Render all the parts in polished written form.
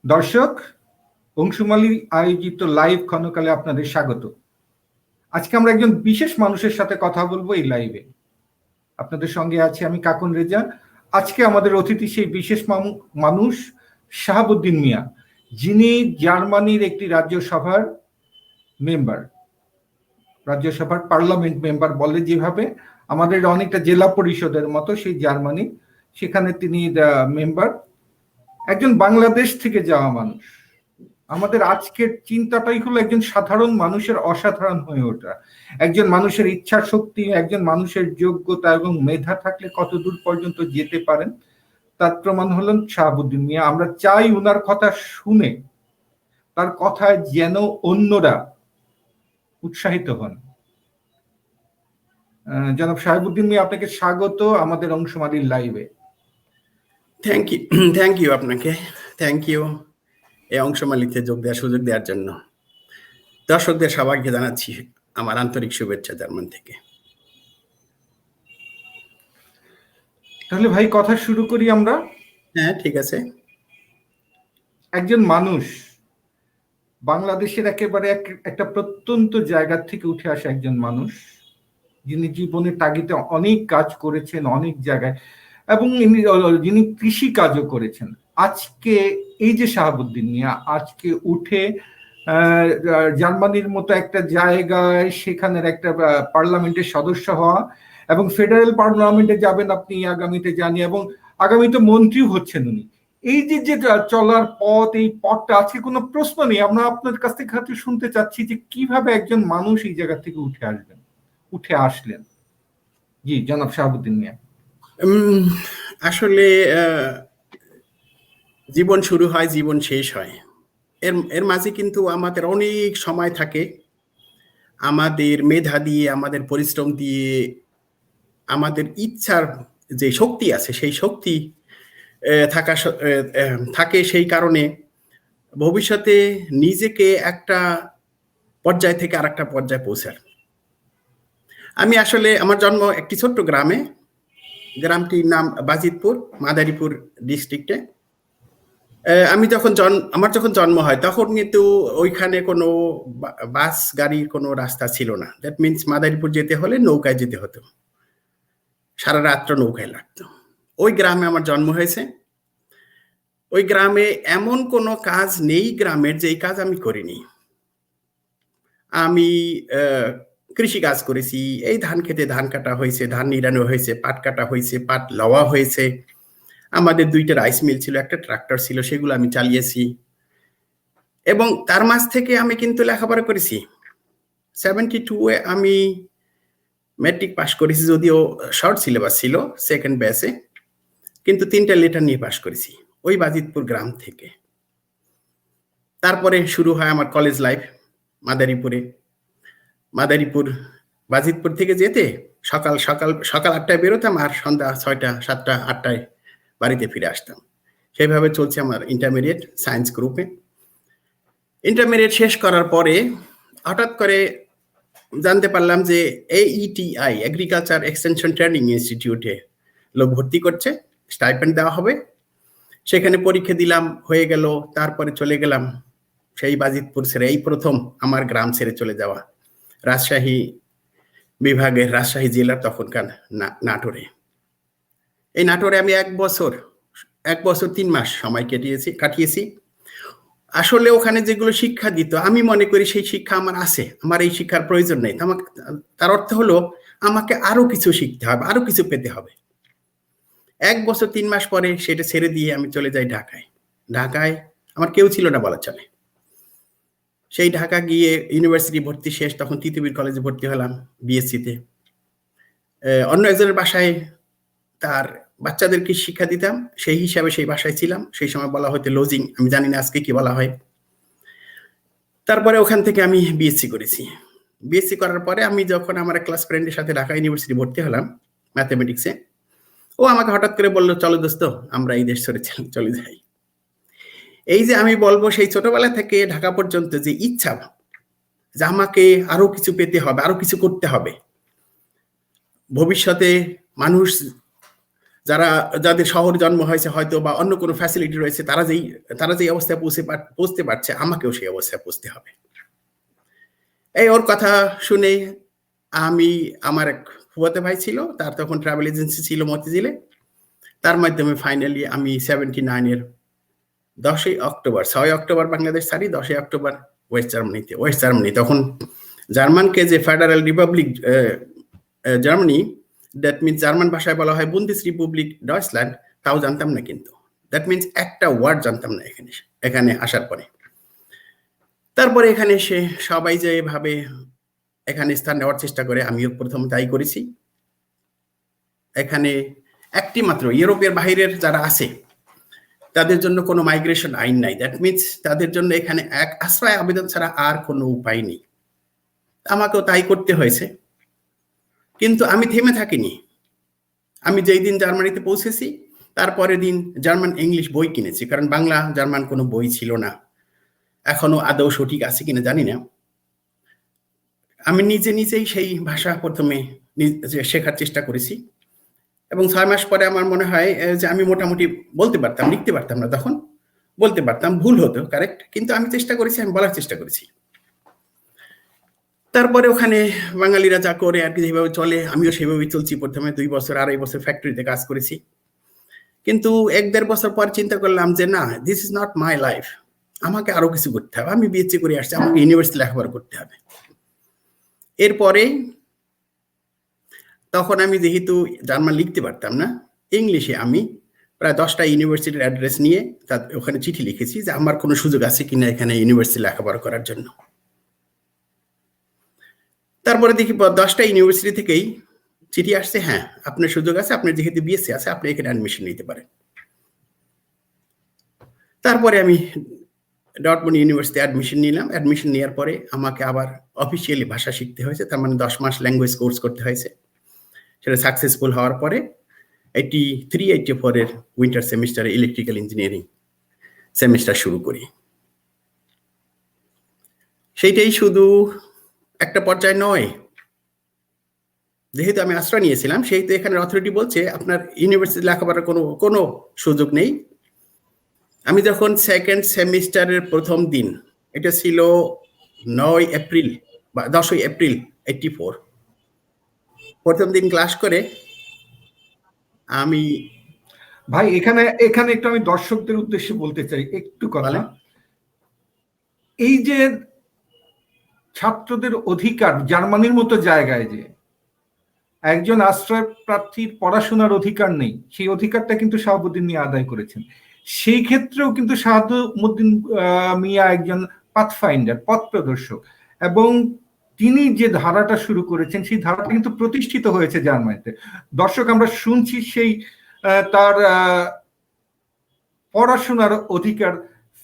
দর্শক, অংশুমালী আয়োজিত লাইভ ক্ষণকালে আপনাদের স্বাগত। আজকে আমরা একজন বিশেষ মানুষের সাথে কথা বলবো এই লাইভে। আপনাদের সঙ্গে আছি আমি কাকুন রেজা। আজকে আমাদের অতিথি সেই বিশেষ মানুষ শাহাবুদ্দিন মিয়া, যিনি জার্মানির একটি রাজ্যসভার মেম্বার, রাজ্যসভার পার্লামেন্ট মেম্বার বলে যেভাবে, আমাদের অনেকটা জেলা পরিষদের মতো সেই জার্মানি, সেখানে তিনি মেম্বার, একজন বাংলাদেশ থেকে যাওয়া মানুষ। আমাদের আজকের চিন্তাটাই হলো একজন সাধারণ মানুষের অসাধারণ হয়ে ওঠা, একজন মানুষের ইচ্ছা শক্তি, একজন মানুষের যোগ্যতা এবং মেধা থাকলে কত দূর পর্যন্ত যেতে পারেন তার প্রমাণ হলেন শাহাবুদ্দিন মিয়া। আমরা চাই ওনার কথা শুনে তার কথায় যেন অন্যরা উৎসাহিত হন। জনাব শাহাবুদ্দিন মিয়া, আপনাকে স্বাগত আমাদের অংশমালীর লাইভে। থ্যাংক ইউ আপনাকে, থ্যাংক ইউ এই অংশমালীতে যোগ দেওয়ার সুযোগ দেওয়ার জন্য। দর্শকদের সবাইকে জানাচ্ছি আমার আন্তরিক শুভেচ্ছা জার্মান থেকে। তাহলে ভাই কথা শুরু করি আমরা। হ্যাঁ, ঠিক আছে। একজন মানুষ বাংলাদেশের একেবারে একটা প্রত্যন্ত জায়গা থেকে উঠে আসা একজন মানুষ, যিনি জীবনের তাগিদে অনেক কাজ করেছেন অনেক জায়গায়, এবং যিনি কৃষি কাজও করেছেন। আজকে এই যে শাহাবুদ্দিন মিয়া আজকে উঠে জার্মানির মতো একটা জায়গায় সেখানের একটা পার্লামেন্টের সদস্য হওয়া, এবং ফেডারেল পার্লামেন্টে যাবেন আপনি আগামীতে জানি, এবং আগামীতে মন্ত্রীও হচ্ছেন উনি। এই যে চলার পথ, এই পথটা আজকে কোনো প্রশ্ন নেই। আমরা আপনার কাছ থেকে শুনতে চাচ্ছি যে কিভাবে একজন মানুষ এই জায়গা থেকে উঠে আসলেন। জি জনাব শাহাবুদ্দিন মিয়া। আসলে জীবন শুরু হয়, জীবন শেষ হয়, এর মাঝে কিন্তু আমাদের অনেক সময় থাকে। আমাদের মেধা দিয়ে, আমাদের পরিশ্রম দিয়ে, আমাদের ইচ্ছার যে শক্তি আছে সেই শক্তি থাকে। সেই কারণে ভবিষ্যতে নিজেকে একটা পর্যায় থেকে আরেকটা পর্যায়ে পৌঁছার। আমি আসলে আমার জন্ম একটি ছোট্ট গ্রামে, গ্রামটির নাম বাজিতপুর, মাদারীপুর ডিস্ট্রিক্টে। আমার যখন জন্ম হয় তখন কিন্তু ওইখানে কোনো বাস গাড়ির কোনো রাস্তা ছিল না। দ্যাট মিনস মাদারীপুর যেতে হলে নৌকায় যেতে হতো, সারা রাত্র নৌকায় লাগতো। ওই গ্রামে আমার জন্ম হয়েছে। ওই গ্রামে এমন কোনো কাজ নেই গ্রামের যে কাজ আমি করিনি। আমি কৃষি কাজ করেছি। এই ধান খেতে ধান কাটা হয়েছে, ধান নিড়ানো হয়েছে, পাট কাটা হয়েছে, পাট লওয়া হয়েছে। আমাদের 2টা রাইস মিল ছিল, একটা ট্রাক্টর ছিল, সেগুলো আমি চালিয়েছি। এবং তার মাঝ থেকে আমি কিন্তু লেখাপড়া করেছি। 72-এ আমি ম্যাট্রিক পাস করেছি, যদিও শর্ট সিলেবাস ছিল, সেকেন্ড ব্যাচে, কিন্তু 3টা লেটার নিয়ে পাস করেছি ওই বাজিতপুর গ্রাম থেকে। তারপরে শুরু হয় আমার কলেজ লাইফ মাদারীপুরে। মাদারীপুর বাজিতপুর থেকে যেতে সকাল 8টায় বেরোতাম, আর সন্ধ্যা 6টা, 7টা, 8টায় বাড়িতে ফিরে আসতাম। সেইভাবে চলছে আমার ইন্টারমিডিয়েট সায়েন্স গ্রুপে। ইন্টারমিডিয়েট শেষ করার পরে হঠাৎ করে জানতে পারলাম যে AETI, এগ্রিকালচার এক্সটেনশন ট্রেনিং ইনস্টিটিউটে লোক ভর্তি করছে, স্টাইপেন্ড দেওয়া হবে। সেখানে পরীক্ষা দিলাম, হয়ে গেল। তারপরে চলে গেলাম সেই বাজিতপুর ছেড়ে, এই প্রথম আমার গ্রাম ছেড়ে চলে যাওয়া রাজশাহী বিভাগের, রাজশাহী জেলার তখনকার নাটোরে। এই নাটোরে আমি 1 বছর 3 মাস সময় কাটিয়েছি। আসলে ওখানে যেগুলো শিক্ষা দিত, আমি মনে করি সেই শিক্ষা আমার আছে, আমার এই শিক্ষার প্রয়োজন নেই। তার অর্থ হলো আমাকে আরো কিছু শিখতে হবে, আরো কিছু পেতে হবে। 1 বছর 3 মাস পরে সেটা ছেড়ে দিয়ে আমি চলে যাই ঢাকায়। ঢাকায় আমার কেউ ছিল না বলা চলে। সেই ঢাকা গিয়ে ইউনিভার্সিটি ভর্তি শেষ, তখন তিতুমীর কলেজে ভর্তি হলাম বিএসসিতে। অন্য একজনের বাসায় তার বাচ্চাদেরকে শিক্ষা দিতাম, সেই হিসাবে সেই বাসায় ছিলাম। সেই সময় বলা হতো লজিং, আমি জানি না আজকে কি বলা হয়। তারপরে ওখান থেকে আমি বিএসসি করেছি। বিএসসি করার পরে আমি যখন আমার ক্লাস ফ্রেন্ডের সাথে ঢাকা ইউনিভার্সিটি ভর্তি হলাম ম্যাথমেটিক্সে, ও আমাকে হঠাৎ করে বললো, চলো দোস্ত আমরা এই দেশ ছেড়ে চলে যাই। এই যে আমি বলবো, সেই ছোটবেলা থেকে ঢাকা পর্যন্ত যে ইচ্ছা যে আমাকে আরো কিছু পেতে হবে, আরো কিছু করতে হবে, ভবিষ্যতে মানুষ যাদের শহর জন্ম হয়েছে হয়তো বা অন্য কোনো ফ্যাসিলিটি রয়েছে, তারা যেই অবস্থায় পৌঁছতে পারছে, আমাকেও সেই অবস্থায় পৌঁছতে হবে। এই ওর কথা শুনে আমার এক ফুফাতো ভাই ছিল, তার তখন ট্রাভেল এজেন্সি ছিল মতিঝিলে। তার মাধ্যমে ফাইনালি আমি 79-এর 6 অক্টোবর বাংলাদেশ ছাড়ি, 10 অক্টোবর ওয়েস্ট জার্মানি। তখন জার্মানকে যে federal Republic Germany, that means German ভাষায় বলা হয় বুন্দেস রিপাবলিক ডয়েচল্যান্ড, তাও জানতাম না। কিন্তু দ্যাট মিনস একটা ওয়ার্ড জানতাম না এখানে আসার পরে। তারপরে এখানে এসে সবাই যে এভাবে এখানে স্থান নেওয়ার চেষ্টা করে, আমিও প্রথম তাই করেছি। এখানে একটি মাত্র ইউরোপের বাহিরের যারা আছে তাদের জন্য কোনো মাইগ্রেশন আইন নাই। দ্যাট মিনস তাদের জন্য এখানে এক আশ্রয় আবেদন ছাড়া আর কোনো উপায় নেই। আমাকেও তাই করতে হয়েছে। কিন্তু আমি থেমে থাকিনি। আমি যেই দিন জার্মানিতে পৌঁছেছি তারপরের দিন জার্মান ইংলিশ বই কিনেছি, কারণ বাংলা জার্মান কোনো বই ছিল না। এখনো আদৌ সঠিক আছে কিনা জানি না। আমি নিজেই সেই ভাষা প্রথমে শেখার চেষ্টা করেছি, এবং 6 মাস পরে আমার মনে হয় যে আমি মোটামুটি বলতে পারতাম, লিখতে পারতাম না, তখন বলতে পারতাম, ভুল হতো, কারেক্ট, কিন্তু আমি চেষ্টা করেছি, আমি বলার চেষ্টা করেছি। তারপরে ওখানে বাঙালিরা যা করে আর কি, যেভাবে চলে আমিও সেভাবেই চলছি। প্রথমে 2-2.5 বছর ফ্যাক্টরিতে কাজ করেছি, কিন্তু 1-1.5 বছর পর চিন্তা করলাম যে না, this is not my life, আমাকে আরো কিছু করতে হবে। আমি বিএসসি করে আসছি, আমাকে ইউনিভার্সিটি লেখাপড়া করতে হবে। এরপরে তখন আমি যেহেতু জার্মান লিখতে পারতাম না, ইংলিশে আমি প্রায় 10টা ইউনিভার্সিটির অ্যাড্রেস নিয়ে ওখানে চিঠি লিখেছি যে আমার কোনো সুযোগ আছে কিনা এখানে ইউনিভার্সিটি লেখাপড়া করার জন্য। তারপরে দেখি 10টা ইউনিভার্সিটি থেকেই চিঠি আসছে, হ্যাঁ আপনার সুযোগ আছে, আপনার যেহেতু বিএসসি আছে আপনি এখানে অ্যাডমিশন নিতে পারেন। তারপরে আমি ডটমন্ড ইউনিভার্সিটি অ্যাডমিশন নিলাম। অ্যাডমিশন নেওয়ার পরে আমাকে আবার অফিসিয়ালি ভাষা শিখতে হয়েছে, তার মানে 10 মাস ল্যাঙ্গুয়েজ কোর্স করতে হয়েছে। সেটা সাকসেসফুল হওয়ার পরে 83-84-এর উইন্টার সেমিস্টারে ইলেকট্রিক্যাল ইঞ্জিনিয়ারিং সেমিস্টার শুরু করি। সেইটাই শুধু একটা পর্যায়ে নয়, যেহেতু আমি আশ্রয় নিয়েছিলাম সেহেতু এখানে অথরিটি বলছে আপনার ইউনিভার্সিটি লেখাপড়ার কোনো সুযোগ নেই। আমি যখন সেকেন্ড সেমিস্টারের প্রথম দিন, এটা ছিল 9 এপ্রিল বা 10 এপ্রিল 84, প্রথম দিন ক্লাস করে আমি ভাই এখানে একটু আমি দর্শকদের উদ্দেশ্যে বলতে চাই একটু কথা। এই যে ছাত্রদের অধিকার, জার্মানির মতো জায়গায় যে একজন আশ্রয় প্রার্থীর পড়াশোনার অধিকার নেই, সেই অধিকারটা কিন্তু শাহাবুদ্দিন মিয়া আদায় করেছেন। সেই ক্ষেত্রেও কিন্তু শাহাবুদ্দিন মিয়া একজন পাথফাইন্ডার, পথ প্রদর্শক, এবং তিনি যে ধারাটা শুরু করেছেন সেই ধারাটা কিন্তু প্রতিষ্ঠিত হয়েছে জার্মানিতে। দর্শক, আমরা শুনছি সেই তার পড়াশোনার অধিকার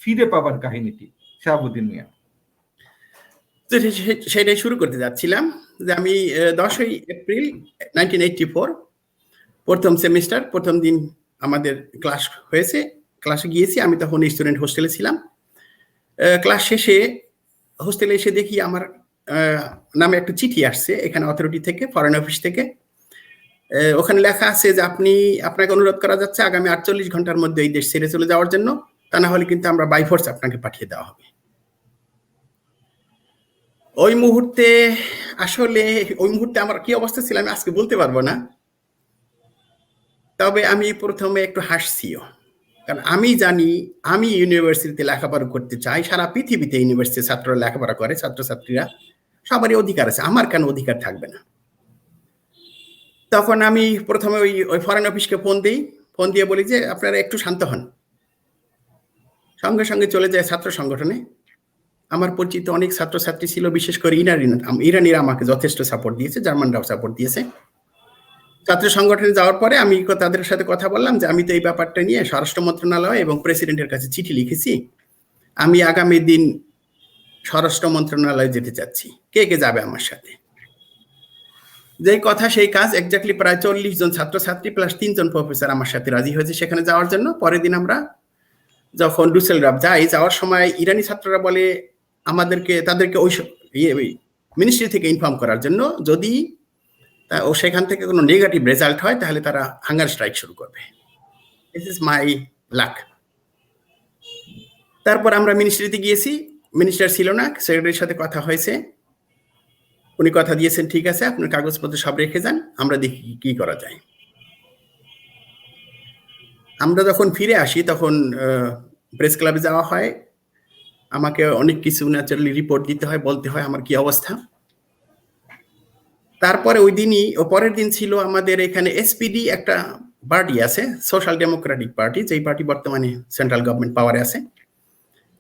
ফিরে পাবার কাহিনীটি শাহাবুদ্দিন মিয়া। সেটাই শুরু করতে যাচ্ছিলাম যে আমি 10 এপ্রিল 1984 প্রথম সেমিস্টার, প্রথম দিন আমাদের ক্লাস হয়েছে, ক্লাসে গিয়েছি। আমি তখন স্টুডেন্ট হোস্টেলে ছিলাম। ক্লাস শেষে হোস্টেলে এসে দেখি আমার নামে একটা চিঠি আসছে এখানে অথরিটি থেকে, ফরেন অফিস থেকে। ওখানে লেখা আছে যে আপনাকে অনুরোধ করা যাচ্ছে আগামী 48 ঘন্টার মধ্যে এই দেশ ছেড়ে চলে যাওয়ার জন্য, তা না হলে কিন্তু আমরা বাই ফোর্স আপনাকে পাঠিয়ে দেওয়া হবে। ওই মুহূর্তে আমার কি অবস্থা ছিল আমি আজকে বলতে পারবো না, তবে আমি প্রথমে একটু হাসছিও, কারণ আমি জানি আমি ইউনিভার্সিটিতে লেখাপড়া করতে চাই। সারা পৃথিবীতে ইউনিভার্সিটি ছাত্ররা লেখাপড়া করে, ছাত্রছাত্রীরা, সবারই অধিকার আছে, আমার কেন অধিকার থাকবে না? তখন আমি প্রথমে ওই ফরেন অফিসকে ফোন দিয়ে বলি যে আপনারা একটু শান্ত হন। সঙ্গে সঙ্গে চলে যায় ছাত্র সংগঠনে। আমার পরিচিত অনেক ছাত্রছাত্রী ছিল, বিশেষ করে ইরানিরা আমাকে যথেষ্ট সাপোর্ট দিয়েছে, জার্মানরাও সাপোর্ট দিয়েছে। ছাত্র সংগঠনে যাওয়ার পরে আমি তাদের সাথে কথা বললাম যে আমি তো এই ব্যাপারটা নিয়ে স্বরাষ্ট্র মন্ত্রণালয় এবং প্রেসিডেন্টের কাছে চিঠি লিখেছি, আমি আগামী দিন স্বরাষ্ট্র মন্ত্রণালয়ে যেতে চাচ্ছি, কে কে যাবে আমার সাথে? যেই কথা সেই কাজ, এক্স্যাক্টলি প্রায় 40 জন ছাত্রছাত্রী প্লাস 3 জন প্রফেসর আমার সাথে রাজি হয়েছে সেখানে যাওয়ার জন্য। পরের দিন আমরা যখন ডুসেলডর্ফ যাওয়ার সময় ইরানি ছাত্ররা বলে তাদেরকে ওই মিনিস্ট্রি থেকে ইনফর্ম করার জন্য, যদি তা ও সেখান থেকে কোনো নেগেটিভ রেজাল্ট হয় তাহলে তারা হাঙ্গার স্ট্রাইক শুরু করবে। This is my lakh. তারপর আমরা মিনিস্ট্রিতে গিয়েছি, মিনিস্টার ছিল না, সেক্রেটারির সাথে কথা হয়েছে, উনি কথা দিয়েছেন ঠিক আছে আপনার কাগজপত্র সব রেখে যান, আমরা দেখি কি করা যায়। আমরা যখন ফিরে আসি তখন প্রেস ক্লাবে যাওয়া হয়, আমাকে অনেক কিছু ন্যাচারালি রিপোর্ট দিতে হয়, বলতে হয় আমার কি অবস্থা। তারপরে ওই দিনই ও পরের দিন ছিল আমাদের এখানে এসপিডি একটা পার্টি আছে, সোশ্যাল ডেমোক্রেটিক পার্টি, যেই পার্টি বর্তমানে সেন্ট্রাল গভর্নমেন্ট পাওয়ারে আছে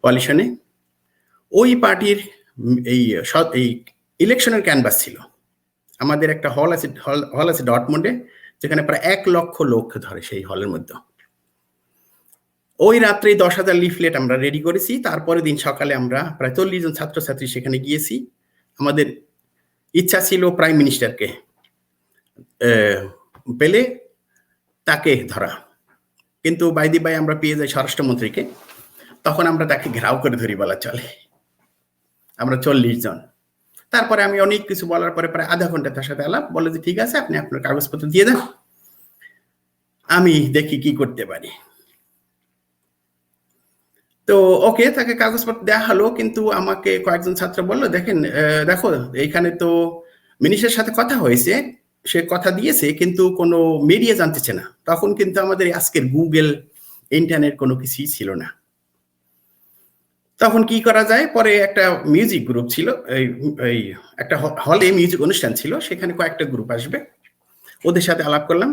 কোয়ালিশনে। ওই পার্টির এই ইলেকশনের ক্যানভাস ছিল। আমাদের একটা হল আছে ডটমন্ডে, যেখানে প্রায় 1 লক্ষ লোক ধরে সেই হলের মধ্যে। ওই রাত্রে 10,000 লিফলেট আমরা রেডি করেছি। তারপরে দিন সকালে আমরা প্রায় 40 জন ছাত্রছাত্রী সেখানে গিয়েছি। আমাদের ইচ্ছা ছিল প্রাইম মিনিস্টারকে পেলে তাকে ধরা, কিন্তু বাইদি বাই আমরা পেয়ে যাই স্বরাষ্ট্রমন্ত্রীকে। তখন আমরা তাকে ঘেরাও করে ধরি বলা চলে, আমরা 40 জন। তারপরে আমি অনেক কিছু বলার পরে প্রায় আধা ঘন্টা তার সাথে আলাপ, বলে যে ঠিক আছে আপনি আপনার কাগজপত্র দিয়ে দেন, আমি দেখি কি করতে পারি। তো ওকে, তাকে কাগজপত্র দেওয়া হলো, কিন্তু আমাকে কয়েকজন ছাত্র বললো দেখেন দেখো এইখানে তো মিনিস্টারের সাথে কথা হয়েছে, সে কথা দিয়েছে, কিন্তু কোনো মিডিয়া জানতেছে না। তখন কিন্তু আমাদের আজকের গুগল ইন্টারনেট কোনো কিছুই ছিল না। তখন কি করা যায়, পরে একটা মিউজিক গ্রুপ ছিল, এই একটা হলে মিউজিক অনুষ্ঠান ছিল, সেখানে কয়েকটা গ্রুপ আসবে, ওদের সাথে আলাপ করলাম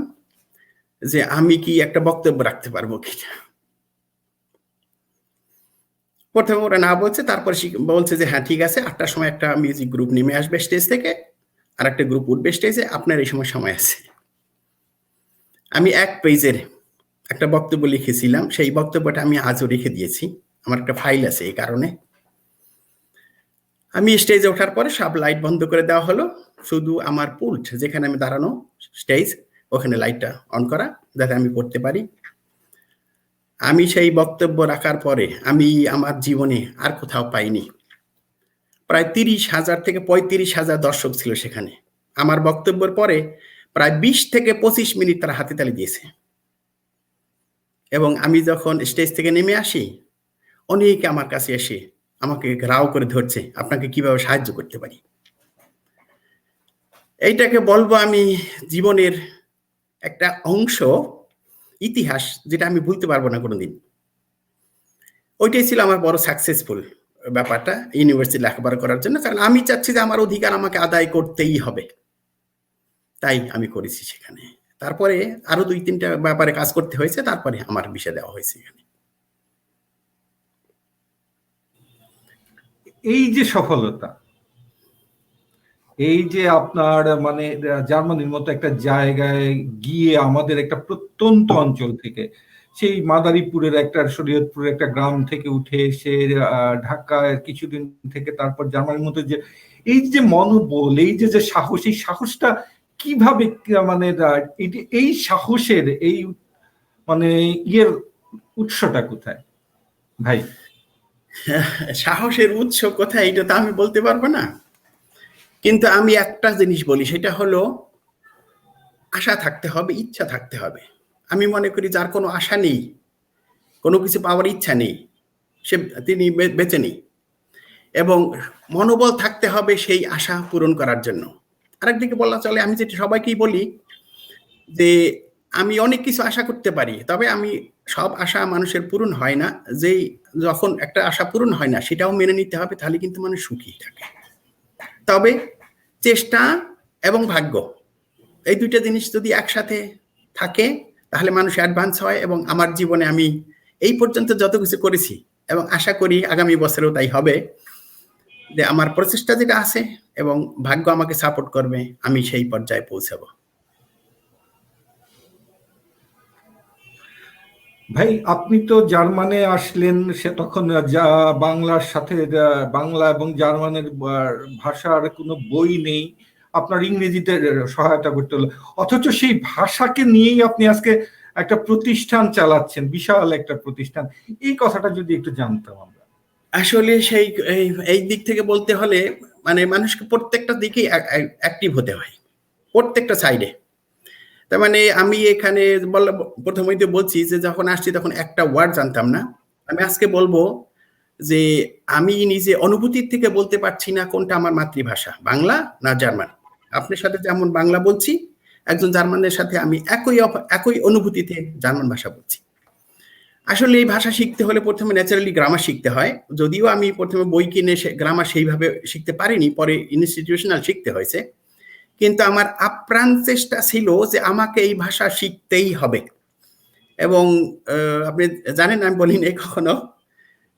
যে আমি কি একটা বক্তব্য রাখতে পারবো কিনা। প্রথমে ওরা না বলছে, তারপর বলছে যে হ্যাঁ ঠিক আছে, 8টার সময় একটা মিউজিক গ্রুপ নেমে আসবে স্টেজ থেকে, আর একটা গ্রুপ উঠবে স্টেজে, আপনার এই সময় আছে। আমি 1 পেজের একটা বক্তব্য লিখেছিলাম, সেই বক্তব্যটা আমি আজও রেখে দিয়েছি, আমার একটা ফাইল আছে। এই কারণে আমি স্টেজে ওঠার পরে সব লাইট বন্ধ করে দেওয়া হলো, শুধু আমার পুল্ট যেখানে আমি দাঁড়ানো স্টেজ, ওখানে লাইটটা অন করা যাতে আমি পড়তে পারি। আমি সেই বক্তব্য রাখার পরে আমি আমার জীবনে আর কোথাও পাইনি, প্রায় 30,000 থেকে 35,000 দর্শক ছিল সেখানে। আমার বক্তব্যের পরে প্রায় 20 থেকে 25 মিনিট তারা হাততালি দিয়েছে। এবং আমি যখন স্টেজ থেকে নেমে আসি, অনেকে আমার কাছে এসে আমাকে ঘেরাও করে ধরছে, আপনাকে কিভাবে সাহায্য করতে পারি। এইটাকে বলবো আমি জীবনের একটা অংশ, ইতিহাস, যেটা আমি ভুলতে পারবো না কোনোদিন। ওইটাই ছিল আমার বড় সাকসেসফুল ব্যাপারটা ইউনিভার্সিটি লেখাপড়া করার জন্য, কারণ আমি চাচ্ছি যে আমার অধিকার আমাকে আদায় করতেই হবে, তাই আমি করেছি সেখানে। তারপরে আরো 2-3টা ব্যাপারে কাজ করতে হয়েছে, তারপরে আমার বিষয় দেওয়া হয়েছে এখানে। এই যে সফলতা, এই যে আপনার মানে জার্মানির মতো একটা জায়গায় গিয়ে আমাদের একটা প্রত্যন্ত অঞ্চল থেকে, সেই মাদারীপুরের একটা শরীয়তপুরের একটা গ্রাম থেকে উঠে এসে ঢাকায় কিছুদিন থেকে তারপর জার্মানির মতো, যে এই যে মনোবল, এই যে যে সাহস, এই সাহসটা কিভাবে মানে এই সাহসের এই মানে ইয়ের উৎসটা কোথায় ভাই? সাহসের উৎস কোথায় এটা তো আমি বলতে পারবো না, কিন্তু আমি একটা জিনিস বলি, সেটা হলো আশা থাকতে হবে, ইচ্ছা থাকতে হবে। আমি মনে করি যার কোনো আশা নেই, কোনো কিছু পাওয়ার ইচ্ছা নেই, তিনি বেঁচে নেই। এবং মনোবল থাকতে হবে সেই আশা পূরণ করার জন্য। আরেকদিকে বলা চলে, আমি যেটা সবাইকেই বলি যে আমি অনেক কিছু আশা করতে পারি, তবে আমি সব আশা মানুষের পূরণ হয় না। যেই যখন একটা আশা পূরণ হয় না, সেটাও মেনে নিতে হবে, তাহলে কিন্তু মানুষ সুখী থাকে। তবে চেষ্টা এবং ভাগ্য, এই 2টা জিনিস যদি একসাথে থাকে তাহলে মানুষ অ্যাডভান্স হয়। এবং আমার জীবনে আমি এই পর্যন্ত যত কিছু করেছি, এবং আশা করি আগামী বছরেও তাই হবে, যে আমার প্রচেষ্টা যেটা আছে এবং ভাগ্য আমাকে সাপোর্ট করবে, আমি সেই পর্যায়ে পৌঁছাবো। ভাই আপনি তো জার্মানে আসলেন, সে তখন বাংলার সাথে বাংলা এবং জার্মানের ভাষার কোনো বই নেই, আপনার ইংরেজিতে সহায়তা করতে হলো, অথচ সেই ভাষাকে নিয়েই আপনি আজকে একটা প্রতিষ্ঠান চালাচ্ছেন, বিশাল একটা প্রতিষ্ঠান। এই কথাটা যদি একটু জানতাম আমরা। আসলে সেই এই দিক থেকে বলতে হলে মানে মানুষকে প্রত্যেকটা দিকেই অ্যাক্টিভ হতে হয়, প্রত্যেকটা সাইডে। তার মানে আমি এখানে প্রথমেই তো বলছি যে যখন আসছি তখন একটা ওয়ার্ড জানতাম না। আমি আজকে বলবো যে আমি নিজে অনুভূতির থেকে বলতে পারছি না কোনটা আমার মাতৃভাষা, বাংলা না জার্মান। আপনার সাথে যেমন বাংলা বলছি, একজন জার্মানের সাথে আমি একই অনুভূতিতে জার্মান ভাষা বলছি। আসলে এই ভাষা শিখতে হলে প্রথমে ন্যাচারালি গ্রামার শিখতে হয়, যদিও আমি প্রথমে বই কিনে গ্রামার সেইভাবে শিখতে পারিনি, পরে ইনস্টিটিউশনাল শিখতে হয়েছে। কিন্তু আমার আপ্রাণ চেষ্টা ছিল যে আমাকে এই ভাষা শিখতেই হবে। এবং আপনি জানেন আমি বলিনি কখনো,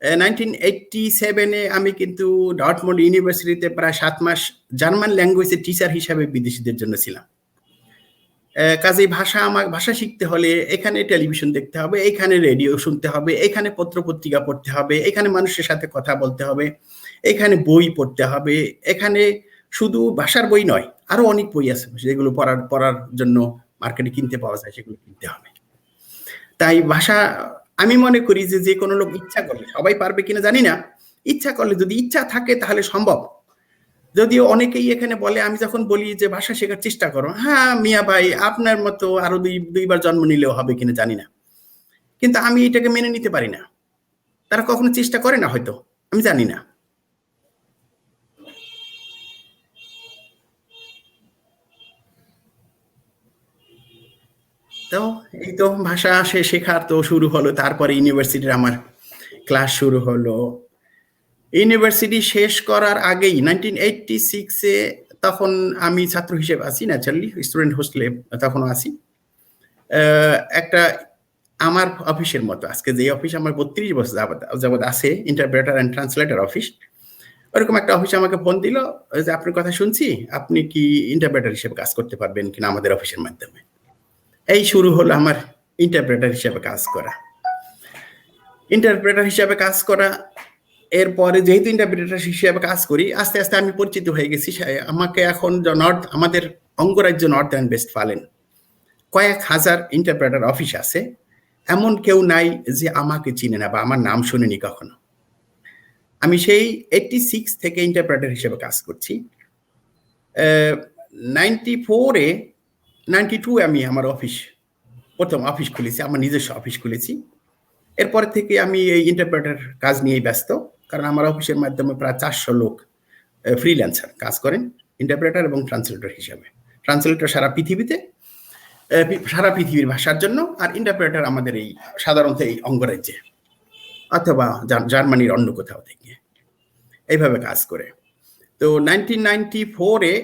1987-এ আমি কিন্তু ডর্টমুন্ড ইউনিভার্সিটিতে প্রায় 7 মাস জার্মান ল্যাঙ্গুয়েজের টিচার হিসাবে বিদেশিদের জন্য ছিলাম। কাজেই ভাষা শিখতে হলে এখানে টেলিভিশন দেখতে হবে, এখানে রেডিও শুনতে হবে, এখানে পত্রপত্রিকা পড়তে হবে, এখানে মানুষের সাথে কথা বলতে হবে, এখানে বই পড়তে হবে। এখানে শুধু ভাষার বই নয়, আরো অনেক বই আছে যেগুলো পড়ার জন্য মার্কেটে কিনতে পাওয়া যায়, সেগুলো কিনতে হবে। তাই ভাষা আমি মনে করি যে কোনো লোক ইচ্ছা করলে, সবাই পারবে কিনা জানি না, ইচ্ছা করলে যদি ইচ্ছা থাকে তাহলে সম্ভব। যদিও অনেকেই এখানে বলে, আমি যখন বলি যে ভাষা শেখার চেষ্টা করো, হ্যাঁ মিয়া ভাই আপনার মতো আরো দুইবার জন্ম নিলেও হবে কিনা জানি না, কিন্তু আমি এটাকে মেনে নিতে পারি না। তারা কখনো চেষ্টা করে না, হয়তো আমি জানি না। তো এই তো ভাষা শেখার তো শুরু হলো, তারপরে ইউনিভার্সিটির আমার ক্লাস শুরু হলো। ইউনিভার্সিটি শেষ করার আগেই 1986-এ তখন আমি ছাত্র হিসেবে আছি, ন্যাচারালি স্টুডেন্ট হোস্টেলে তখনও আছি। একটা আমার অফিসের মতো আজকে যে অফিস আমার 32 বছর যাবত আছে, ইন্টারপ্রেটার অ্যান্ড ট্রান্সলেটর অফিস, ওরকম একটা অফিস আমাকে ফোন দিল যে আপনার কথা শুনছি, আপনি কি ইন্টারপ্রেটার হিসেবে কাজ করতে পারবেন কিনা আমাদের অফিসের মাধ্যমে। এই শুরু হলো আমার ইন্টারপ্রেটার হিসেবে কাজ করা। ইন্টারপ্রেটার হিসেবে কাজ করা, এরপরে যেহেতু ইন্টারপ্রেটার হিসেবে কাজ করি, আস্তে আস্তে আমি পরিচিত হয়ে গেছি। আমাকে এখন আমাদের অঙ্গরাজ্য নর্থ অ্যান্ড ওয়েস্টফালেন কয়েক হাজার ইন্টারপ্রেটার অফিস আছে, এমন কেউ নাই যে আমাকে চিনে না বা আমার নাম শুনেনি কখনো। আমি সেই 86 থেকে ইন্টারপ্রেটার হিসেবে কাজ করছি। 92 আমি আমার প্রথম অফিস খুলেছি, আমার নিজস্ব অফিস খুলেছি। এরপর থেকে আমি এই ইন্টারপ্রেটার কাজ নিয়েই ব্যস্ত, কারণ আমার অফিসের মাধ্যমে প্রায় 400 লোক ফ্রিল্যান্সার কাজ করেন ইন্টারপ্রেটার এবং ট্রান্সলেটর হিসাবে। ট্রান্সলেটর সারা পৃথিবীর ভাষার জন্য, আর ইন্টারপ্রেটার আমাদের এই সাধারণত এই অঙ্গরাজ্যে অথবা জার্মানির অন্য কোথাও থেকে এইভাবে কাজ করে। তো 1994-এ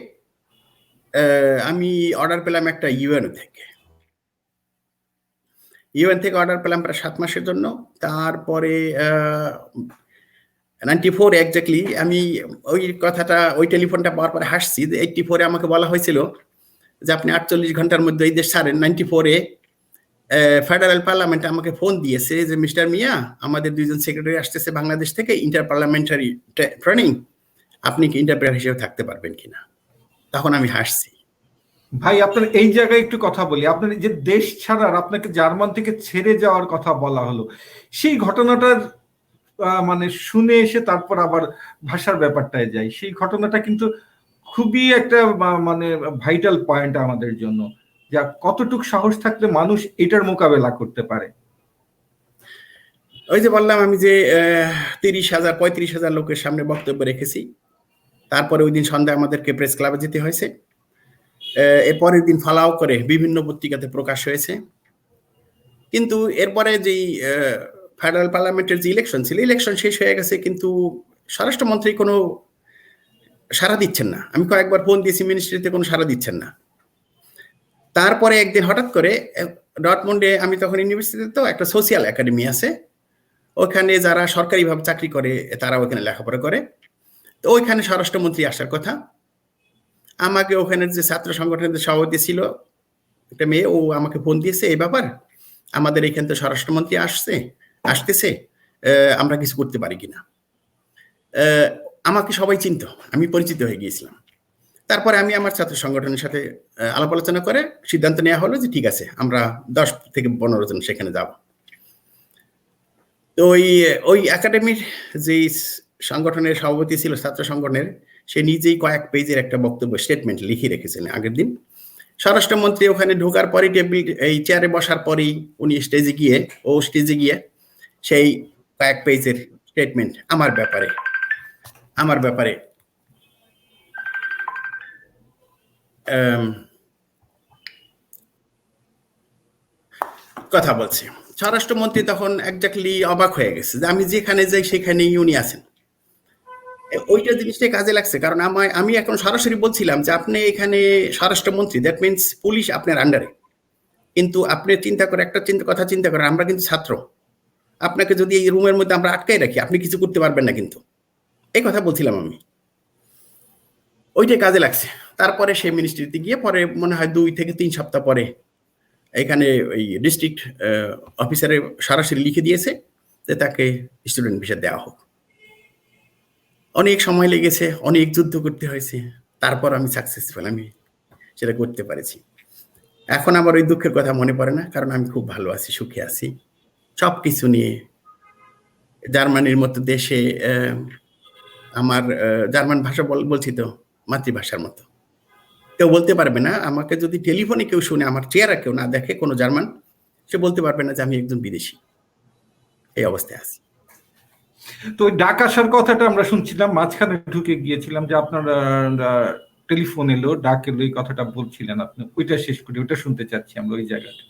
আমি অর্ডার পেলাম একটা ইউএন থেকে অর্ডার পেলাম প্রায় 7 মাসের জন্য। তারপরে 94 এক্স্যাক্টলি আমি ওই টেলিফোনটা পাওয়ার পরে হাসছি যে 84-এ আমাকে বলা হয়েছিল যে আপনি 48 ঘন্টার মধ্যে এই দেশ ছাড়েন। 94-এ ফেডারেল পার্লামেন্ট আমাকে ফোন দিয়েছে যে মিস্টার মিয়া, আমাদের 2 জন সেক্রেটারি আসতেছে বাংলাদেশ থেকে, ইন্টার পার্লামেন্টারি ট্রেনিং, আপনি কি ইন্টারপ্রেটার হিসেবে থাকতে পারবেন কিনা। তখন আমি হাসছি। ভাই আপনার এই জায়গায় একটু কথা বলি, আপনার যে দেশ ছাড়ার, আপনাকে জার্মান থেকে ছেড়ে যাওয়ার কথা বলা হলো, সেই ঘটনাটার মানে শুনে এসে তারপর আবার ভাষার ব্যাপারটায় যাই, সেই ঘটনাটা কিন্তু খুবই একটা মানে ভাইটাল পয়েন্ট আমাদের জন্য, যা কতটুক সাহস থাকলে মানুষ এটার মোকাবেলা করতে পারে। ওই যে বললাম আমি যে 35,000 লোকের সামনে বক্তব্য রেখেছি। তারপরে ওই দিন সন্ধ্যায় আমাদেরকে প্রেস ক্লাবে যেতে হয়েছে। এরপরের দিন ফালাও করে বিভিন্ন পত্রিকাতে প্রকাশ হয়েছে। কিন্তু এরপরে যেই ফেডারেল পার্লামেন্টের যে ইলেকশন ছিল, ইলেকশন শেষ হয়ে গেছে, কিন্তু স্বরাষ্ট্রমন্ত্রী কোনো সাড়া দিচ্ছেন না। আমি কয়েকবার ফোন দিয়েছি মিনিস্ট্রিতে, কোনো সাড়া দিচ্ছেন না। তারপরে একদিন হঠাৎ করে ডর্টমুন্ডে, আমি তখন ইউনিভার্সিটিতে, তো একটা সোশিয়াল একাডেমি আছে, ওখানে যারা সরকারিভাবে চাকরি করে তারা ওখানে লেখাপড়া করে, তো ওইখানে স্বরাষ্ট্রমন্ত্রী আসার কথা। আমাকে ওখানে যে ছাত্র সংগঠনের সভাপতি ছিল একটা মেয়ে, ও আমাকে ফোন দিয়েছে, এই ব্যাপার আমাদের এখানে তো স্বরাষ্ট্রমন্ত্রী আসতেছে, আমরা কিছু করতে পারি কিনা। আমাকে সবাই চিনত, আমি পরিচিত হয়ে গিয়েছিলাম। তারপরে আমি আমার ছাত্র সংগঠনের সাথে আলাপ আলোচনা করে সিদ্ধান্ত নেওয়া হলো যে ঠিক আছে, আমরা 10 থেকে 15 জন সেখানে যাব। তো ওই একাডেমির যে সংগঠনের সভাপতি ছিল ছাত্র সংগঠনের, সে নিজেই কয়েক পেজের একটা বক্তব্য স্টেটমেন্ট লিখে রেখেছিলেন আগের দিন, স্বরাষ্ট্রমন্ত্রী ওখানে ঢোকার পরে এই চেয়ারে বসার পরেই উনি স্টেজে গিয়ে সেই কয়েক পেজের স্টেটমেন্ট আমার ব্যাপারে কথা বলছে। স্বরাষ্ট্রমন্ত্রী তখন একজাক্টলি অবাক হয়ে গেছে যে আমি যেখানে যাই সেখানেই উনি আছেন। ওইটা জিনিসটাই কাজে লাগছে, কারণ আমি এখন সরাসরি বলছিলাম যে আপনি এখানে স্বরাষ্ট্রমন্ত্রী, দ্যাট মিনস পুলিশ আপনার আন্ডারে, কিন্তু আপনি একটা কথা চিন্তা করেন, আমরা কিন্তু ছাত্র, আপনাকে যদি এই রুমের মধ্যে আমরা আটকাই রাখি আপনি কিছু করতে পারবেন না, কিন্তু এই কথা বলছিলাম আমি। ওইটাই কাজে লাগছে। তারপরে সেই মিনিস্ট্রিতে গিয়ে পরে মনে হয় 2 থেকে 3 সপ্তাহ পরে এখানে ওই ডিস্ট্রিক্ট অফিসারে সরাসরি লিখে দিয়েছে যে তাকে স্টুডেন্ট ভিসা দেওয়া হোক। অনেক সময় লেগেছে, অনেক যুদ্ধ করতে হয়েছে, তারপর আমি সাকসেসফুল, আমি সেটা করতে পারেছি। এখন আমার ওই দুঃখের কথা মনে পড়ে না, কারণ আমি খুব ভালো আছি, সুখে আছি সবকিছু নিয়ে। জার্মানির মতো দেশে আমার জার্মান ভাষা বলছি তো মাতৃভাষার মতো, কেউ বলতে পারবে না আমাকে, যদি টেলিফোনে কেউ শুনে, আমার চেহারা কেউ না দেখে কোনো জার্মান, সে বলতে পারবে না যে আমি একজন বিদেশি। এই অবস্থায় আছি। তো ওই ডাক আসার কথাটা আমরা শুনছিলাম, মাঝখানে ঢুকে গিয়েছিলাম যে আপনার টেলিফোন এলো, ডাক এলো, এই কথাটা বলছিলেন আপনি, ওইটা শেষ করি, ওইটা শুনতে চাচ্ছি আমরা ওই জায়গাটা।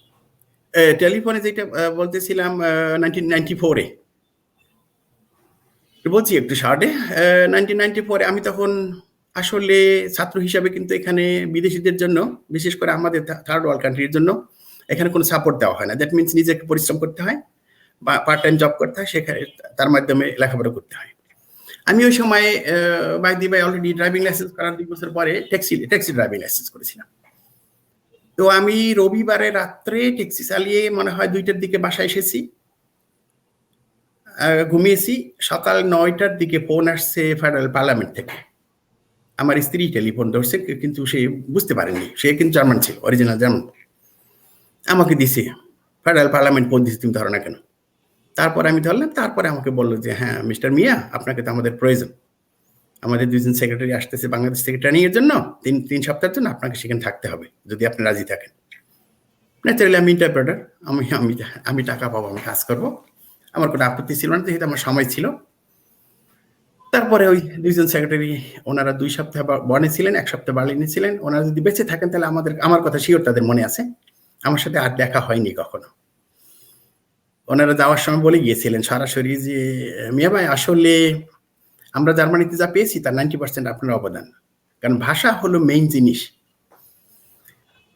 টেলিফোনে যেটা বলতেছিলাম 1994-এ বলছি একটু শর্টে। 1994-এ আমি তখন আসলে ছাত্র হিসাবে কিন্তু এখানে বিদেশিদের জন্য, বিশেষ করে আমাদের থার্ড ওয়ার্ল্ড কান্ট্রির জন্য এখানে কোনো সাপোর্ট দেওয়া হয় না। দ্যাট মিনস নিজেকে পরিশ্রম করতে হয় বা পার্ট টাইম জব করতে হয়, সেখানে তার মাধ্যমে লেখাপড়া করতে হয়। আমি ওই সময় বাই অলরেডি ড্রাইভিং লাইসেন্স করার 2 বছর পরে ট্যাক্সি ড্রাইভিং লাইসেন্স করেছিলাম। তো আমি রবিবারে রাত্রে ট্যাক্সি চালিয়ে মনে হয় 2টার দিকে বাসায় এসেছি, ঘুমিয়েছি। সকাল 9টার দিকে ফোন আসছে ফেডারেল পার্লামেন্ট থেকে। আমার স্ত্রী টেলিফোন ধরছে, কিন্তু সে বুঝতে পারেনি, সে কিন্তু জার্মান ছিল, অরিজিনাল জার্মান। আমাকে দিছে, ফেডারেল পার্লামেন্ট ফোন দিছে, তুমি ধরো না কেন? তারপরে আমি ধরলাম। তারপরে আমাকে বললো যে হ্যাঁ মিস্টার মিয়া, আপনাকে তো আমাদের প্রয়োজন, আমাদের 2জন সেক্রেটারি আসতেছে বাংলাদেশ থেকে ট্রেনিং এর জন্য, 3 সপ্তাহের জন্য, আপনাকে সেখানে থাকতে হবে যদি আপনি রাজি থাকেন। ন্যাচারালি আমি ইন্টারপ্রেটার, আমি টাকা পাবো, আমি কাজ করবো, আমার কোনো আপত্তি ছিল না, যেহেতু আমার সময় ছিল। তারপরে ওই 2জন সেক্রেটারি, ওনারা 2 সপ্তাহ বনে ছিলেন, 1 সপ্তাহ বার্লিনে ছিলেন। ওনারা যদি বেঁচে থাকেন তাহলে আমার কথা শিওর তাদের মনে আছে, আমার সাথে আর দেখা হয়নি কখনো। ওনারা যাওয়ার সময় বলে গিয়েছিলেন সরাসরি যে মিয়া ভাই, আসলে আমরা জার্মানিতে যা পেয়েছি তার 90% আপনার অবদান, কারণ ভাষা হলো মেইন জিনিস।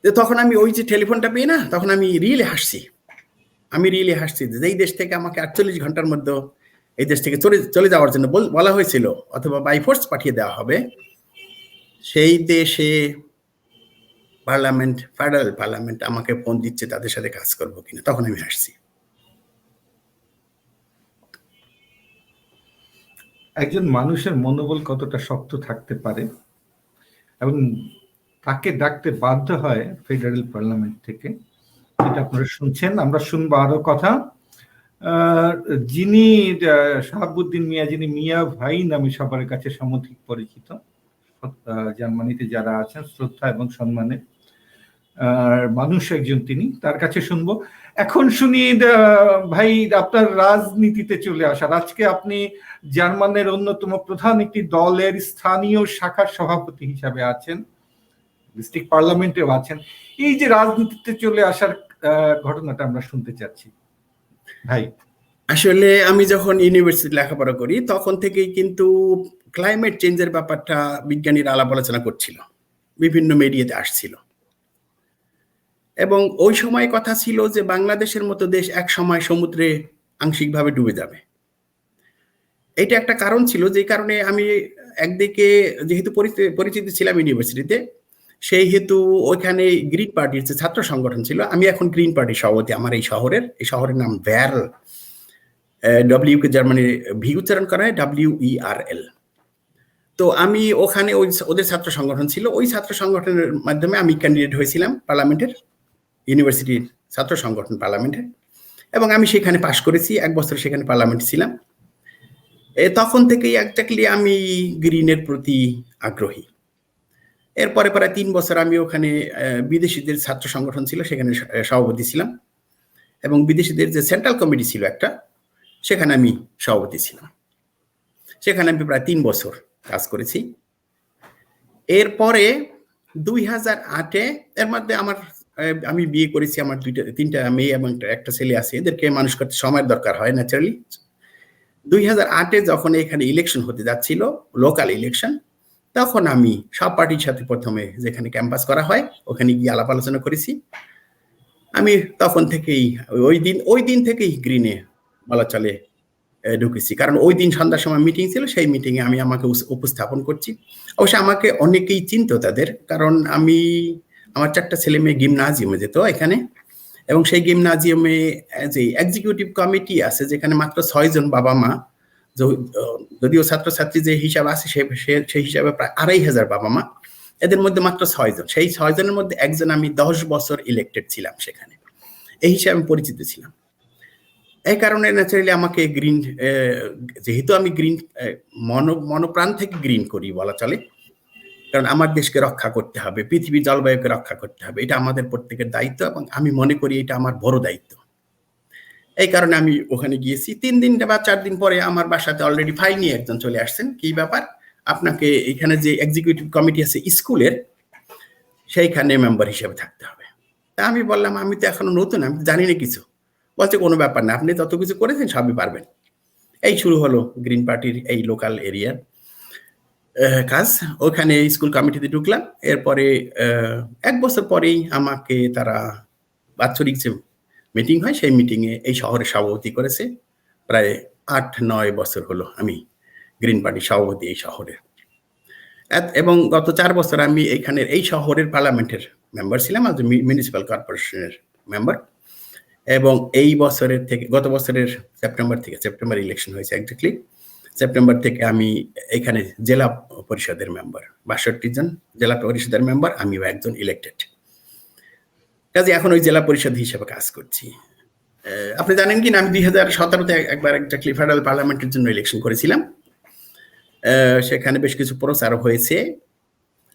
তখন আমি ওই যে টেলিফোনটা পেয়ে না, তখন আমি রিয়েলি হাসছি যে এই দেশ থেকে আমাকে 48 ঘন্টার মধ্যে এই দেশ থেকে চলে যাওয়ার জন্য বলা হয়েছিল, অথবা বাই ফোর্স পাঠিয়ে দেওয়া হবে, সেই দেশে ফেডারেল পার্লামেন্ট আমাকে ফোন দিচ্ছে তাদের সাথে কাজ করবো কিনা। তখন আমি হাসছি। একজন মানুষের মনোবল কতটা শক্ত থাকতে পারে, এবং তাকে ডাকতে বাধ্য হয় ফেডারেল পার্লামেন্ট থেকে, এটা আপনারা শুনছেন। আমরা শুনবো আরো কথা। যিনি শাহাবুদ্দিন মিয়া, যিনি মিয়া ভাই নামে সবার কাছে সমধিক পরিচিত, জার্মানিতে যারা আছেন শ্রদ্ধা এবং সম্মানের মানুষ একজন, তিনি, তার কাছে শুনবো। এখন শুনি ভাই আপনার রাজনীতিতে চলে আসার। আজকে আপনি জার্মানের অন্যতম প্রধান একটি দলের স্থানীয় শাখার সভাপতি হিসাবে আছেন, ডিস্ট্রিক্ট পার্লামেন্টেও আছেন। এই যে রাজনীতিতে চলে আসার ঘটনাটা আমরা শুনতে চাচ্ছি ভাই। আসলে আমি যখন ইউনিভার্সিটি লেখাপড়া করি তখন থেকেই কিন্তু ক্লাইমেট চেঞ্জের ব্যাপারটা বিজ্ঞানীরা আলাপ আলোচনা করছিল, বিভিন্ন মিডিয়াতে আসছিল, এবং ওই সময় কথা ছিল যে বাংলাদেশের মতো দেশ এক সময় সমুদ্রে আংশিকভাবে ডুবে যাবে। এটা একটা কারণ ছিল, যে কারণে আমি একদিকে যেহেতু পরিচিত ছিলাম ইউনিভার্সিটিতে, সেই হেতু ওইখানে গ্রিন পার্টির যে ছাত্র সংগঠন ছিল, আমি এখন গ্রিন পার্টির সভাপতি আমার এই শহরের নাম ভ্যারল, ডব্লিউ কে জার্মানির ভি উচ্চারণ করা হয়, WERL। তো আমি ওখানে ওদের ছাত্র সংগঠন ছিল, ওই ছাত্র সংগঠনের মাধ্যমে আমি ক্যান্ডিডেট হয়েছিলাম পার্লামেন্টের, ইউনিভার্সিটির ছাত্র সংগঠন পার্লামেন্টের, এবং আমি সেখানে পাশ করেছি, 1 বছর সেখানে পার্লামেন্ট ছিলাম। তখন থেকেই একজাক্টলি আমি গ্রিনের প্রতি আগ্রহী, এরপরে প্রায় 3 বছর আমি ওখানে বিদেশিদের ছাত্র সংগঠন ছিল, সেখানে সভাপতি ছিলাম, এবং বিদেশিদের যে সেন্ট্রাল কমিটি ছিল একটা, সেখানে আমি সভাপতি ছিলাম। সেখানে আমি প্রায় 3 বছর কাজ করেছি। এরপরে 2008-এ এর মধ্যে আমি বিয়ে করেছি, আমার 3টা মেয়ে এবং একটা ছেলে আছে, এদেরকে মানুষ করতে সময়ের দরকার হয় ন্যাচারালি। 2008-এ যখন এখানে ইলেকশন হতে যাচ্ছিল, লোকাল ইলেকশন, তখন আমি সব পার্টির সাথে প্রথমে যেখানে ক্যাম্পাস করা হয় ওখানে গিয়ে আলাপ আলোচনা করেছি। আমি তখন থেকেই ওই দিন থেকেই গ্রিনে বলা চলে ঢুকেছি, কারণ ওই দিন সন্ধ্যার সময় মিটিং ছিল, সেই মিটিংয়ে আমি আমাকে উপস্থাপন করছি। অবশ্য আমাকে অনেকেই চিনতো তাদের, কারণ আমার 4টা ছেলে মেয়ে গিমনাজিয়ামে যেত এখানে, এবং সেই গিমনাজিয়ামে যে এক্সিকিউটিভ কমিটি আছে যেখানে মাত্র 6 জন বাবা মা, যদিও ছাত্রছাত্রী যে হিসাব আছে সেই হিসাবে প্রায় 2500 বাবা মা, এদের মধ্যে মাত্র 6 জন, সেই 6 জনের মধ্যে একজন আমি 10 বছর ইলেক্টেড ছিলাম সেখানে, এই হিসাবে আমি পরিচিত ছিলাম। এই কারণে ন্যাচারালি আমাকে গ্রিন, যেহেতু আমি গ্রিন মনোপ্রাণ থেকে গ্রিন করি বলা চলে, কারণ আমার দেশকে রক্ষা করতে হবে, পৃথিবীর জলবায়ুকে রক্ষা করতে হবে, এটা আমাদের প্রত্যেকের দায়িত্ব, এবং আমি মনে করি এটা আমার বড় দায়িত্ব। এই কারণে আমি ওখানে গিয়েছি। 3 দিন বা 4 দিন পরে আমার বাসাতে অলরেডি ফাইল নিয়ে একজন চলে আসছেন, কি ব্যাপার, আপনাকে এখানে যে এক্সিকিউটিভ কমিটি আছে স্কুলের, সেইখানে মেম্বার হিসেবে থাকতে হবে। তা আমি বললাম, আমি তো এখনো নতুন, আমি জানি না কিছু। বলছে কোনো ব্যাপার না, আপনি তত কিছু করেছেন, সবই পারবেন। এই শুরু হলো গ্রিন পার্টির এই লোকাল এরিয়ার কাজ। ওখানে স্কুল কমিটিতে ঢুকলাম। এরপরে 1 বছর পরেই আমাকে তারা বাৎসরিক যে মিটিং হয় সেই মিটিংয়ে এই শহরে সভাপতি করেছে। প্রায় 8-9 বছর হলো আমি গ্রিন পার্টির সভাপতি এই শহরে, এবং গত 4 বছর আমি এখানের এই শহরের পার্লামেন্টের মেম্বার ছিলাম, আজ মিউনিসিপ্যাল কর্পোরেশনের মেম্বার। এবং এই বছরের থেকে, গত বছরের সেপ্টেম্বর ইলেকশন হয়েছে এক্স্যাক্টলি, সেপ্টেম্বর থেকে আমি এখানে জেলা পরিষদের মেম্বার, 62 জন জেলা পরিষদের মেম্বার, আমিও একজন ইলেক্টেড। কাজে এখন ওই জেলা পরিষদ হিসেবে কাজ করছি। আপনি জানেন কি না, আমি 2017-তে একবার এক্স্যাক্টলি ফেডারেল পার্লামেন্টের জন্য ইলেকশন করেছিলাম। সেখানে বেশ কিছু প্রচার হয়েছে।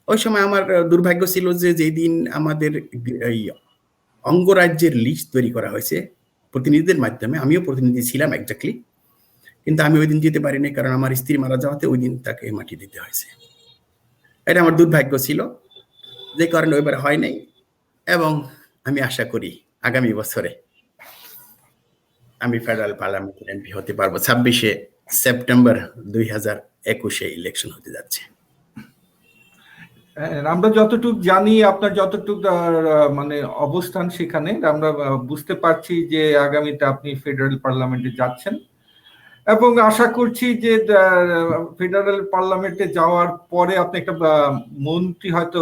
ওই সময় আমার দুর্ভাগ্য ছিল যে যেই দিন আমাদের এই অঙ্গরাজ্যের লিস্ট তৈরি করা হয়েছে প্রতিনিধিদের মাধ্যমে, আমিও প্রতিনিধি ছিলাম এক্স্যাক্টলি, কিন্তু আমি ওই দিন যেতে পারিনি, কারণ আমার স্ত্রী মারা যাওয়াতে ওই দিন তাকে মাটি দিতে হয়েছে। এটা আমার দুর্ভাগ্য ছিল, যে কারণে ওইবার হয় নাই। এবং আমি আশা করি আগামী বছরে আমি ফেডারেল পার্লামেন্টের এমপি হতে পারবো। 26শে সেপ্টেম্বর 2021-এ ইলেকশন হতে যাচ্ছে। আমরা যতটুকু জানি, আপনার যতটুকু মানে অবস্থান সেখানে, আমরা বুঝতে পারছি যে আগামীতে আপনি ফেডারেল পার্লামেন্টে যাচ্ছেন, এবং আশা করছি যে ফেডারেল পার্লামেন্টে যাওয়ার পরে আপনি একটা মন্ত্রী, হয়তো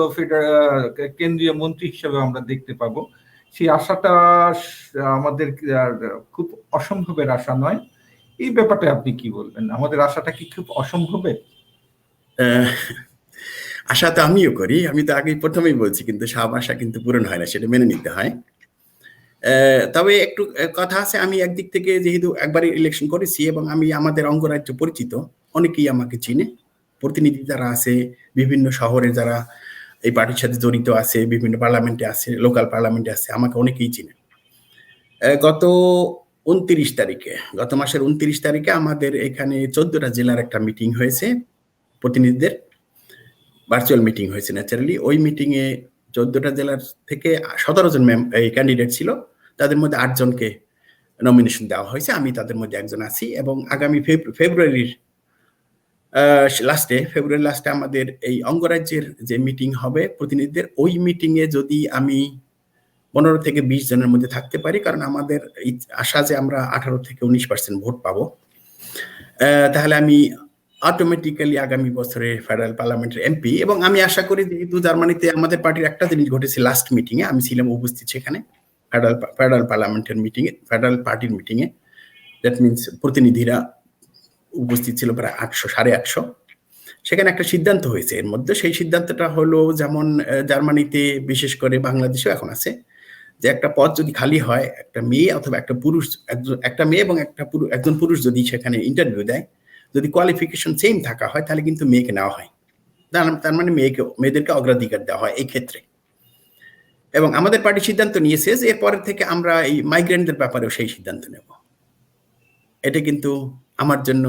কেন্দ্রীয় মন্ত্রী হিসেবে আমরা দেখতে পাবো। সেই আশাটা আমাদের খুব অসম্ভবের আশা নয়। এই ব্যাপারটা আপনি কি বলবেন? আমাদের আশাটা কি খুব অসম্ভবের? আশা তো আমিও করি, আমি তো আগেই প্রথমেই বলছি, কিন্তু সব আশা কিন্তু পূরণ হয় না, সেটা মেনে নিতে হয়। তবে একটু কথা আছে, আমি একদিক থেকে যেহেতু একবারই ইলেকশন করেছি এবং আমি আমাদের অঙ্গরাজ্য পরিচিত, অনেকেই আমাকে চিনে, প্রতিনিধি যারা আছে বিভিন্ন শহরে, যারা এই পার্টির সাথে জড়িত আছে, বিভিন্ন পার্লামেন্টে আছে, লোকাল পার্লামেন্টে আছে, আমাকে অনেকেই চিনে। গত মাসের 29 তারিখে আমাদের এখানে 14টা জেলার একটা মিটিং হয়েছে, প্রতিনিধিদের ভার্চুয়াল মিটিং হয়েছে ন্যাচারালি। ওই মিটিংয়ে 14টা জেলার থেকে 17 জন ক্যান্ডিডেট ছিল, তাদের মধ্যে 8 জনকে নমিনেশন দেওয়া হয়েছে, আমি তাদের মধ্যে একজন আছি। এবং আগামী ফেব্রুয়ারির লাস্টে আমাদের এই অঙ্গরাজ্যের যে মিটিং হবে প্রতিনিধিদের, ওই মিটিংয়ে যদি আমি 15 থেকে 20 জনের মধ্যে থাকতে পারি, কারণ আমাদের আশা যে আমরা 18 থেকে 19% ভোট পাবো, তাহলে আমি অটোমেটিক্যালি আগামী বছরে ফেডারেল পার্লামেন্টের এমপি। এবং আমি আশা করি, যেহেতু জার্মানিতে আমাদের পার্টির একটা জিনিস ঘটেছে লাস্ট মিটিংয়ে, আমি ছিলাম উপস্থিত সেখানে ফেডারেল পার্লামেন্টের মিটিংয়ে, ফেডারেল পার্টির মিটিংয়ে, দ্যাট মিনস প্রতিনিধিরা উপস্থিত ছিল প্রায় 800-850। সেখানে একটা সিদ্ধান্ত হয়েছে এর মধ্যে। সেই সিদ্ধান্তটা হলো, যেমন জার্মানিতে, বিশেষ করে বাংলাদেশেও এখন আছে, যে একটা পদ যদি খালি হয়, একটা মেয়ে অথবা একটা পুরুষ, একটা মেয়ে এবং একজন পুরুষ যদি সেখানে ইন্টারভিউ দেয়, যদি কোয়ালিফিকেশন সেম থাকা হয়, তাহলে কিন্তু মেয়েকে নেওয়া হয়। তার মানে মেয়েদেরকে অগ্রাধিকার দেওয়া হয় এই ক্ষেত্রে। এবং আমাদের পার্টি সিদ্ধান্ত নিয়েছে যে এরপরের থেকে আমরা এই মাইগ্রেন্টদের ব্যাপারেও সেই সিদ্ধান্ত নেব। এটা কিন্তু আমার জন্য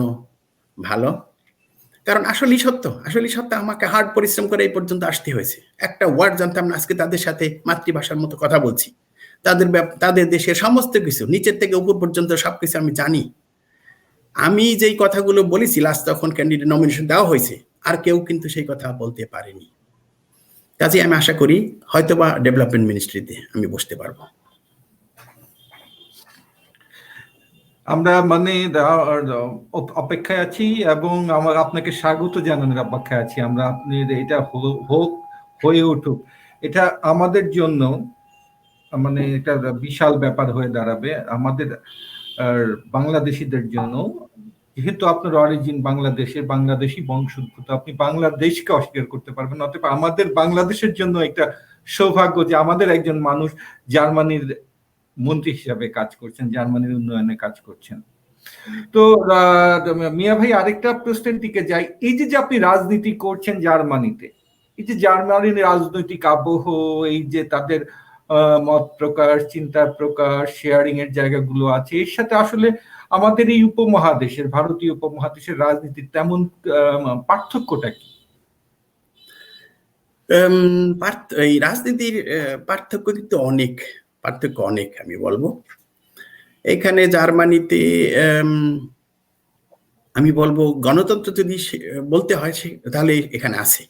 ভালো, কারণ আসলেই সত্য আমাকে হার্ড পরিশ্রম করে এই পর্যন্ত আসতে হয়েছে। একটা ওয়ার্ড জানতাম না, আজকে তাদের সাথে মাতৃভাষার মতো কথা বলছি। তাদের দেশের সমস্ত কিছু নিচের থেকে উপর পর্যন্ত সবকিছু আমি জানি। আমি যেই কথাগুলো বলেছি লাস্ট তখন ক্যান্ডিডেট নমিনেশন দেওয়া হয়েছে, আর কেউ কিন্তু সেই কথা বলতে পারেনি। কাজে আমি আশা করি হয়তোবা ডেভেলপমেন্ট মিনিস্ট্রিতে আমি বসতে পারবো। আমরা মানে অপেক্ষায় আছি এবং আমার আপনাকে স্বাগত জানানোর অপেক্ষায় আছি আমরা। আপনি এটা হোক, হয়ে উঠুক, এটা আমাদের জন্য মানে এটা বিশাল ব্যাপার হয়ে দাঁড়াবে আমাদের বাংলাদেশিদের জন্য। যেহেতু আপনার অরিজিন বাংলাদেশের, বাংলাদেশি বংশোদ্ভূত, আপনি বাংলাদেশকে অস্বীকার করতে পারবেন না। অতএব আমাদের বাংলাদেশের জন্য একটা সৌভাগ্য যে আমাদের একজন মানুষ জার্মানির মন্ত্রী হিসাবে কাজ করছেন, জার্মানির উন্নয়নে কাজ করছেন। তো মিয়া ভাই, আরেকটা প্রশ্নের দিকে যাই। এই যে আপনি রাজনীতি করছেন জার্মানিতে, এই যে জার্মানির রাজনৈতিক আবহ, এই যে তাদের মত প্রকাশ, চিন্তার প্রকাশ, শেয়ারিং এর জায়গাগুলো আছে, এর সাথে আসলে আমাদের এই উপমহাদেশের, ভারতীয় উপমহাদেশের রাজনীতির তেমন পার্থক্যটা কি? এই রাজনীতির পার্থক্য কিন্তু অনেক আমি বলবো। এখানে জার্মানিতে আমি বলবো গণতন্ত্র যদি বলতে হয় তাহলে এখানে আছে।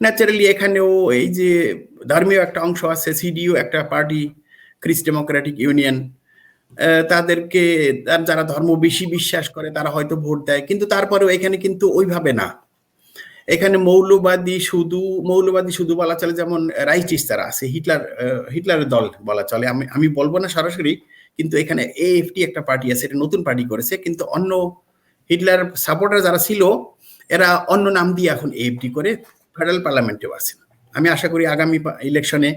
ন্যাচারালি এখানেও এই যে ধর্মীয় একটা অংশ আছে, সিডিইউ একটা পার্টি, ক্রিস ডেমোক্রেটিক ইউনিয়ন, তাদেরকে যারা ধর্ম বেশি বিশ্বাস করে তারা হয়তো ভোট দেয়, কিন্তু তারপরেও এখানে কিন্তু ওইভাবে না। এখানে মৌলবাদী শুধু বলা চলে, যেমন রাইটিস্ট যারা আছে, হিটলারের দল বলা চলে। আমি বলবো না সরাসরি, কিন্তু এখানে এএফটি একটা পার্টি আছে, এটা নতুন পার্টি করেছে, কিন্তু অন্য হিটলার সাপোর্টার যারা ছিল এরা অন্য নাম দিয়ে এখন এএফটি করে ফেডারেল পার্লামেন্টেও আছেন। আমি আশা করি আগামী ইলেকশনে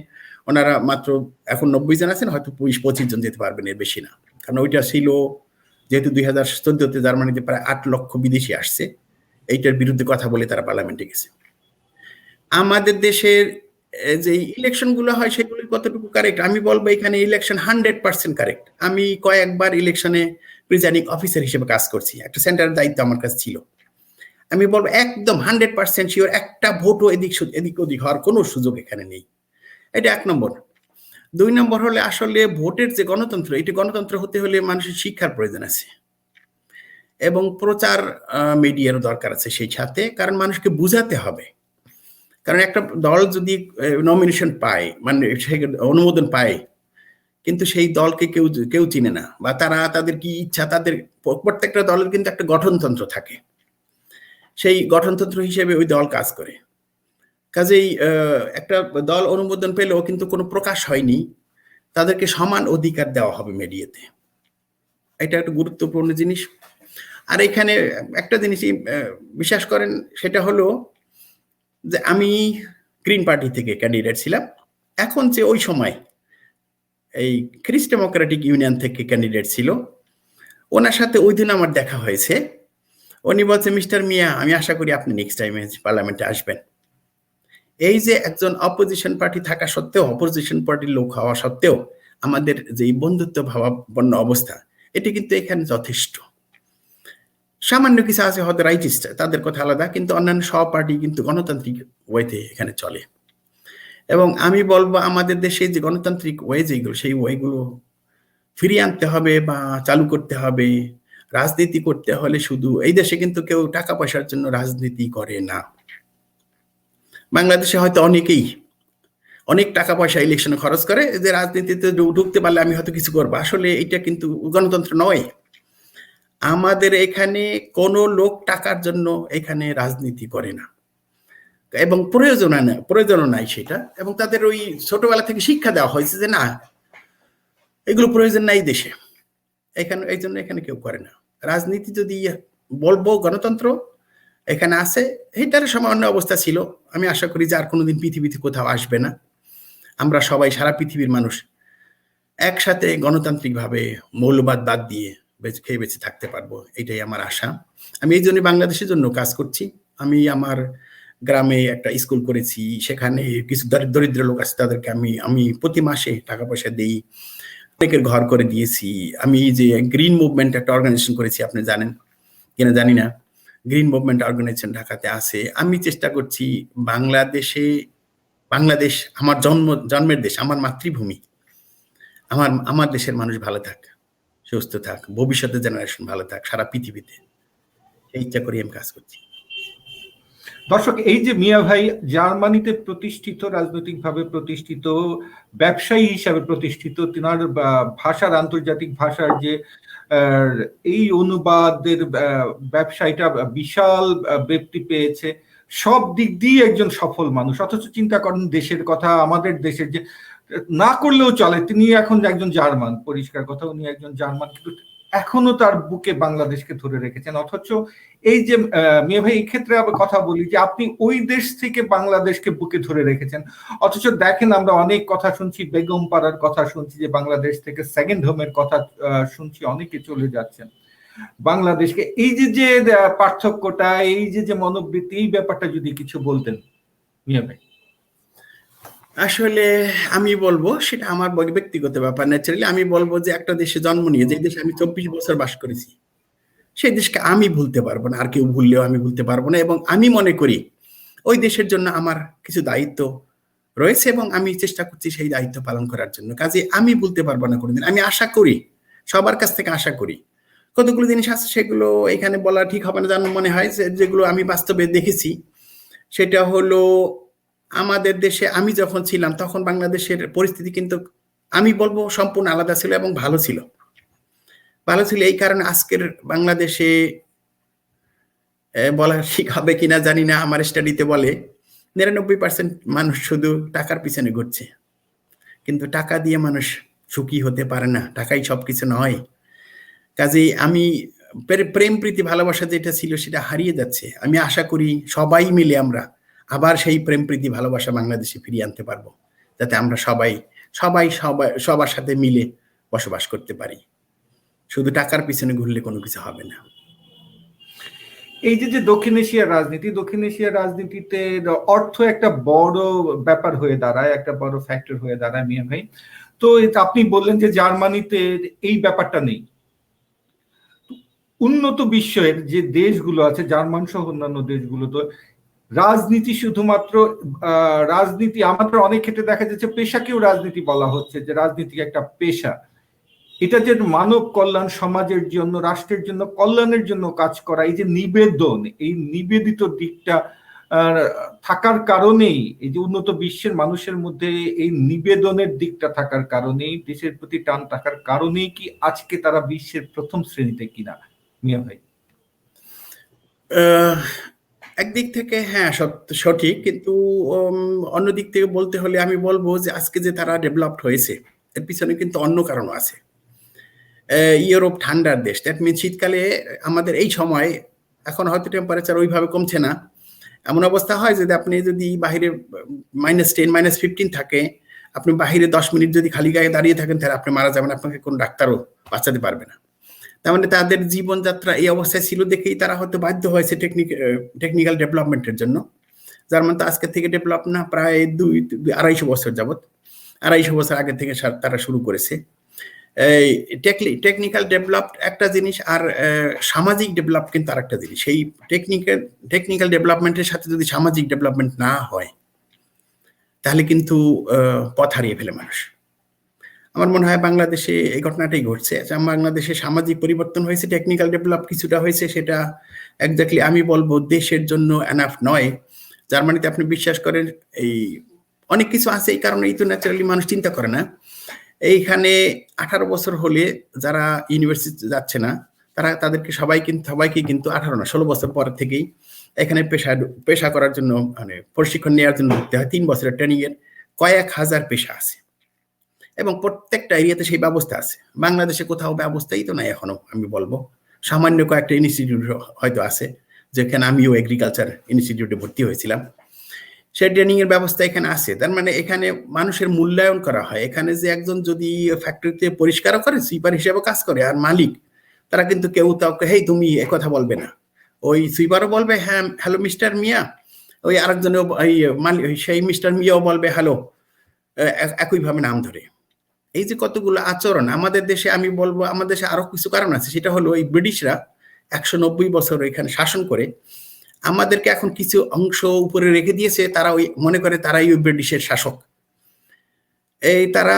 ওনারা মাত্র এখন 90 জন আছেন, হয়তো 20-25 জন যেতে পারবেন, এর বেশি না। কারণ ওইটা ছিল যেহেতু 2014-তে জার্মানিতে প্রায় 8 লক্ষ বিদেশি আসছে, এইটার বিরুদ্ধে কথা বলে তারা পার্লামেন্টে গেছে। আমাদের দেশের যে ইলেকশন গুলো হয় সেগুলো কতটুকু কারেক্ট আমি বলবো এখানে ইলেকশন 100% কারেক্ট। আমি কয়েকবার ইলেকশনে প্রিজাইডিং অফিসার হিসেবে কাজ করছি, একটা সেন্টারের দায়িত্ব আমার কাছে ছিল। আমি বলবো একদম 100% শিওর একটা ভোটও এদিক ওদিক হওয়ার কোনো সুযোগ এখানে নেই। এটা 1 নম্বর। 2 নম্বর হলে আসলে ভোটের যে গণতন্ত্র, এটি গণতন্ত্র হতে হলে মানুষের শিক্ষার প্রয়োজন আছে এবং প্রচার মিডিয়ারও দরকার আছে সেই সাথে, কারণ মানুষকে বুঝাতে হবে। কারণ একটা দল যদি নমিনেশন পায়, মানে অনুমোদন পায়, কিন্তু সেই দলকে কেউ চিনে না, বা তাদের কি ইচ্ছা, তাদের প্রত্যেকটা দলের কিন্তু একটা গঠনতন্ত্র থাকে, সেই গঠনতন্ত্র হিসেবে ওই দল কাজ করে। কাজেই একটা দল অনুমোদন পেলেও কিন্তু কোনো প্রকাশ হয়নি, তাদেরকে সমান অধিকার দেওয়া হবে মিডিয়াতে। এটা একটা গুরুত্বপূর্ণ জিনিস। আর এখানে একটা জিনিসই বিশ্বাস করেন, সেটা হলো যে আমি গ্রিন পার্টি থেকে ক্যান্ডিডেট ছিলাম, এখন যে ওই সময় এই ক্রিস ডেমোক্রেটিক ইউনিয়ন থেকে ক্যান্ডিডেট ছিল, ওনার সাথে ওই দিন আমার দেখা হয়েছে। উনি বলছে, মিস্টার মিয়া, আমি আশা করি আপনি নেক্সট টাইমে পার্লামেন্টে আসবেন। এই যে একজন অপোজিশন পার্টি থাকা সত্ত্বেও, অপোজিশন পার্টির লোক হওয়া সত্ত্বেও আমাদের যে বন্ধুত্ব ভাবাপন্ন অবস্থা, এটি কিন্তু এখানে যথেষ্ট। সামান্য কিছু আছে হয়তো রাইটিস্ট, তাদের কথা আলাদা, কিন্তু অন্যান্য সব পার্টি কিন্তু গণতান্ত্রিক ওয়েতে এখানে চলে। এবং আমি বলবো আমাদের দেশে যে গণতান্ত্রিক ওয়ে যেগুলো, সেই ওয়েগুলো ফিরিয়ে আনতে হবে বা চালু করতে হবে। রাজনীতি করতে হলে শুধু এই দেশে কিন্তু কেউ টাকা পয়সার জন্য রাজনীতি করে না। বাংলাদেশে হয়তো অনেকেই অনেক টাকা পয়সা ইলেকশনে খরচ করে, যে রাজনীতিতে ঢুকতে পারলে আমি হয়তো কিছু করবো। আসলে এটা কিন্তু গণতন্ত্র নয়। আমাদের এখানে কোনো লোক টাকার জন্য এখানে রাজনীতি করে না, এবং প্রয়োজনও নাই সেটা। এবং তাদের ওই ছোটবেলা থেকে শিক্ষা দেওয়া হয়েছে যে না, এগুলো প্রয়োজন নাই দেশে, এখানে এই জন্য এখানে কেউ করে না রাজনীতি। যদি বলবো গণতন্ত্র এখানে আছে, হিটলারের সময় অন্য অবস্থা ছিল। আমি আশা করি যে আর কোনোদিন পৃথিবীতে কোথাও আসবে না। আমরা সবাই, সারা পৃথিবীর মানুষ একসাথে গণতান্ত্রিক ভাবে মৌলবাদ বাদ দিয়ে খেয়ে বেঁচে থাকতে পারবো, এটাই আমার আশা। আমি এই জন্য বাংলাদেশের জন্য কাজ করছি। আমি আমার গ্রামে একটা স্কুল করেছি, সেখানে কিছু দরিদ্র লোক আছে, তাদেরকে আমি প্রতি মাসে টাকা পয়সা দিই, অনেকের ঘর করে দিয়েছি। আমি যে গ্রিন মুভমেন্ট একটা অর্গানাইজেশন করেছি, আপনি জানেন কিনা জানি না, গ্রিন মুভমেন্ট অর্গানাইজেশন ঢাকাতে আছে। আমি চেষ্টা করছি বাংলাদেশ আমার জন্মের দেশ, আমার মাতৃভূমি, আমার দেশের মানুষ ভালো থাক, সুস্থ থাক, ভবিষ্যতের জেনারেশন ভালো থাক সারা পৃথিবীতে, সেই ইচ্ছা করে আমি কাজ করছি। দর্শক, এই যে মিয়া ভাই জার্মানিতে প্রতিষ্ঠিত, রাজনৈতিকভাবে প্রতিষ্ঠিত, ব্যবসায়ী হিসাবে প্রতিষ্ঠিত, তিনার ভাষার, আন্তর্জাতিক ভাষার যে এই অনুবাদের ব্যবসায়ীটা বিশাল ব্যক্তি পেয়েছে, সব দিক দিয়ে একজন সফল মানুষ। অথচ চিন্তা করেন দেশের কথা, আমাদের দেশের যে না করলেও চলে, তিনি এখন একজন জার্মান, পরিষ্কার কথা উনি একজন জার্মান, কিন্তু এখনো তার বুকে বাংলাদেশকে ধরে রেখেছেন। অথচ এই যে মিয়া ভাই, এই ক্ষেত্রে আবার কথা বলি যে আপনি ওই দেশ থেকে বাংলাদেশকে বুকে ধরে রেখেছেন, অথচ দেখেন আমরা অনেক কথা শুনছি, বেগম পাড়ার কথা শুনছি, যে বাংলাদেশ থেকে সেকেন্ড হোমের কথা শুনছি, অনেকে চলে যাচ্ছেন বাংলাদেশকে। এই যে পার্থক্যটা, এই যে মনোবৃত্তি, এই ব্যাপারটা যদি কিছু বলতেন মিয়া ভাই। আসলে আমি বলবো, সেটা আমার ব্যক্তিগত ব্যাপার, ন্যাচারালি আমি বলবো যে একটা দেশে জন্ম নিয়ে, যে দেশে আমি 24 বছর বাস করেছি, সেই দেশকে আমি ভুলতে পারবো না, আর কেউ ভুললেও আমি ভুলতে পারবো না। এবং আমি মনে করি ওই দেশের জন্য আমার কিছু দায়িত্ব রয়েছে এবং আমি চেষ্টা করছি সেই দায়িত্ব পালন করার জন্য। কাজে আমি ভুলতে পারবো না কোনোদিন। আমি আশা করি, সবার কাছ থেকে আশা করি, কতগুলো জিনিস আছে সেগুলো এখানে বলা ঠিক হবে না, জানো মনে হয় যেগুলো আমি বাস্তবে দেখেছি। সেটা হলো, আমাদের দেশে আমি যখন ছিলাম তখন বাংলাদেশের পরিস্থিতি কিন্তু আমি বলবো সম্পূর্ণ আলাদা ছিল এবং ভালো ছিল। এই কারণে আজকের বাংলাদেশে বলা ঠিক হবে কিনা জানি না, আমার স্টাডিতে বলে 99% মানুষ শুধু টাকার পিছনে ঘুরছে, কিন্তু টাকা দিয়ে মানুষ সুখী হতে পারে না, টাকাই সবকিছু নয়। কাজেই আমি প্রেম প্রীতি ভালোবাসা যেটা ছিল সেটা হারিয়ে যাচ্ছে। আমি আশা করি সবাই মিলে আমরা আবার সেই প্রেম প্রীতি ভালোবাসা বাংলাদেশে ফিরিয়ে আনতে পারবো, যাতে আমরা সবার সাথে মিলে বসবাস করতে পারি। শুধু টাকার পিছনে ঘুরলে কোনো কিছু হবে না। এই যে দক্ষিণ এশিয়ার রাজনীতিতে অর্থ একটা বড় ব্যাপার হয়ে দাঁড়ায়, একটা বড় ফ্যাক্টর হয়ে দাঁড়ায় মিয়া ভাই। তো আপনি বললেন যে জার্মানিতে এই ব্যাপারটা নেই। উন্নত বিশ্বের যে দেশগুলো আছে, জার্মান সহ অন্যান্য দেশগুলো, তো রাজনীতি শুধুমাত্র রাজনীতি, আমাদের অনেক ক্ষেত্রে দেখা যাচ্ছে পেশাকেও রাজনীতি বলা হচ্ছে, যে রাজনীতি একটা পেশা। এটা যে মানব কল্যাণ, সমাজের জন্য, রাষ্ট্রের জন্য, কল্যাণের জন্য কাজ করা, এই যে নিবেদন, এই নিবেদিত দিকটা থাকার কারণেই, এই যে উন্নত বিশ্বের মানুষের মধ্যে এই নিবেদনের দিকটা থাকার কারণেই, দেশের প্রতি টান থাকার কারণেই কি আজকে তারা বিশ্বের প্রথম শ্রেণীতে কিনা মিয়া ভাই? একদিক থেকে হ্যাঁ সঠিক, কিন্তু অন্য দিক থেকে বলতে হলে আমি বলবো যে আজকে যে তারা ডেভেলপড হয়েছে এর পিছনে কিন্তু অন্য কারণও আছে। ইউরোপ ঠান্ডার দেশ, দ্যাট মিন শীতকালে আমাদের এই সময় এখন হয়তো টেম্পারেচার ওইভাবে কমছে না, এমন অবস্থা হয় আপনি যদি বাহিরে -10 -15 থাকে, আপনি বাহিরে 10 মিনিট যদি খালি গায়ে দাঁড়িয়ে থাকেন তাহলে আপনি মারা যাবেন, আপনাকে কোন ডাক্তারও বাঁচাতে পারবে না। তার মানে তাদের জীবনযাত্রা এই অবস্থায় ছিল দেখেই তারা হয়তো বাধ্য হয়েছে টেকনিক্যাল ডেভেলপমেন্টের জন্য। জার্মান তো আজকে থেকে ডেভেলপ না, প্রায় 200-250 বছর যাবত, 250 বছর আগে থেকে তারা শুরু করেছে। টেকনিক্যাল ডেভেলপ একটা জিনিস, আর সামাজিক ডেভেলপ কিন্তু আরেকটা জিনিস। সেই টেকনিক্যাল ডেভেলপমেন্টের সাথে যদি সামাজিক ডেভেলপমেন্ট না হয় তাহলে কিন্তু পথ হারিয়ে ফেলে মানুষ। আমার মনে হয় বাংলাদেশে এই ঘটনাটাই ঘটছে। বাংলাদেশে সামাজিক পরিবর্তন হয়েছে, টেকনিক্যাল ডেভেলপ কিছুটা হয়েছে, সেটা একজাক্টলি আমি বলবো দেশের জন্য এনাফ নয়। জার্মানিতে আপনি বিশ্বাস করেন এই অনেক কিছু আছে, এই কারণেই তো ন্যাচারালি মানুষ চিন্তা করে না। এইখানে 18 বছর হলে যারা ইউনিভার্সিটি যাচ্ছে না, তাদেরকে সবাইকে কিন্তু 18 না 16 বছর পর থেকেই এখানে পেশা করার জন্য, মানে প্রশিক্ষণ নেওয়ার জন্য ঢুকতে হয়। 3 বছরের ট্রেনিং এর কয়েক হাজার পেশা আছে এবং প্রত্যেকটা এরিয়াতে সেই ব্যবস্থা আছে। বাংলাদেশে কোথাও ব্যবস্থাই তো নাই এখনো। আমি বলবো সামান্য কয়েকটা ইনস্টিটিউট হয়তো আছে, যেখানে আমিও এগ্রিকালচার ইনস্টিটিউটে ভর্তি হয়েছিলাম, সেই ট্রেনিং এর ব্যবস্থা এখানে আছে। তার মানে এখানে মানুষের মূল্যায়ন করা হয়। এখানে যে একজন যদি ফ্যাক্টরিতে পরিষ্কার করে, সুইপার হিসেবে কাজ করে, আর মালিক, তারা কিন্তু কেউ তাকে হেই তুমি কথা বলবে না। ওই সুইপারও বলবে হ্যাঁ হ্যালো মিস্টার মিয়া, ওই আরেকজনে সেই মিস্টার মিয়াও বলবে হ্যালো, একইভাবে নাম ধরে। এই যে কতগুলো আচরণ আমাদের দেশে, আমি বলবো আমাদের দেশে আরো কিছু কারণ আছে। সেটা হলো এই ব্রিটিশরা 190 বছর এখানে শাসন করে আমাদেরকে এখন কিছু অংশ উপরে রেখে দিয়েছে। তারা ওই মনে করে তারাই ওই ব্রিটিশের শাসক। এই তারা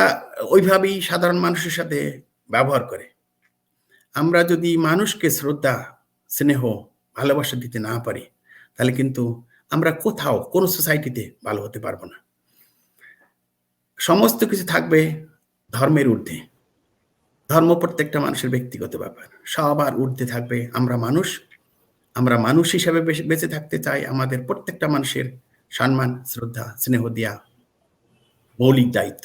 ওইভাবেই সাধারণ মানুষের সাথে ব্যবহার করে। আমরা যদি মানুষকে শ্রদ্ধা, স্নেহ, ভালোবাসা দিতে না পারি, তাহলে কিন্তু আমরা কোথাও কোনো সোসাইটিতে ভালো হতে পারবো না। সমস্ত কিছু থাকবে ধর্মের ঊর্ধ্বে। ধর্ম প্রত্যেকটা মানুষের ব্যক্তিগত ব্যাপার। সবার ঊর্ধ্বে থাকবে আমরা মানুষ। আমরা মানুষ হিসেবে বেঁচে থাকতে চাই। আমাদের প্রত্যেকটা মানুষের সম্মান, শ্রদ্ধা, স্নেহ দেয়া মৌলিক দায়িত্ব।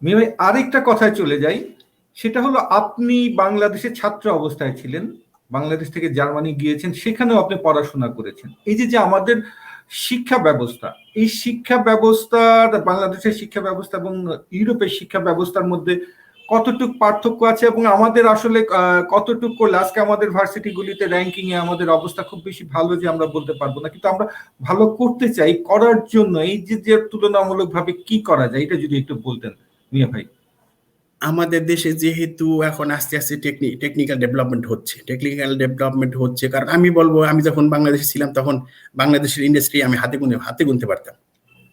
মিয়া ভাই, আরেকটা কথায় চলে যাই। সেটা হলো আপনি বাংলাদেশে ছাত্র অবস্থায় ছিলেন, বাংলাদেশ থেকে জার্মানি গিয়েছেন, সেখানেও আপনি পড়াশোনা করেছেন। এই যে আমাদের শিক্ষা ব্যবস্থা, এই শিক্ষা ব্যবস্থার, বাংলাদেশের শিক্ষা ব্যবস্থা এবং ইউরোপের শিক্ষা ব্যবস্থার মধ্যে কতটুকু পার্থক্য আছে এবং আমাদের আসলে কতটুকু করলে আজকে আমাদের ভার্সিটিগুলিতে র্যাঙ্কিং এ আমাদের অবস্থা খুব বেশি ভালো যে আমরা বলতে পারবো না, কিন্তু আমরা ভালো করতে চাই। করার জন্য এই যে তুলনামূলকভাবে কি করা যায়, এটা যদি একটু বলতেন মিয়া ভাই। আমাদের দেশে যেহেতু এখন আস্তে আস্তে টেকনিক্যাল ডেভেলপমেন্ট হচ্ছে, কারণ আমি বলবো আমি যখন বাংলাদেশে ছিলাম তখন বাংলাদেশের ইন্ডাস্ট্রি আমি হাতে গুনতে পারতাম।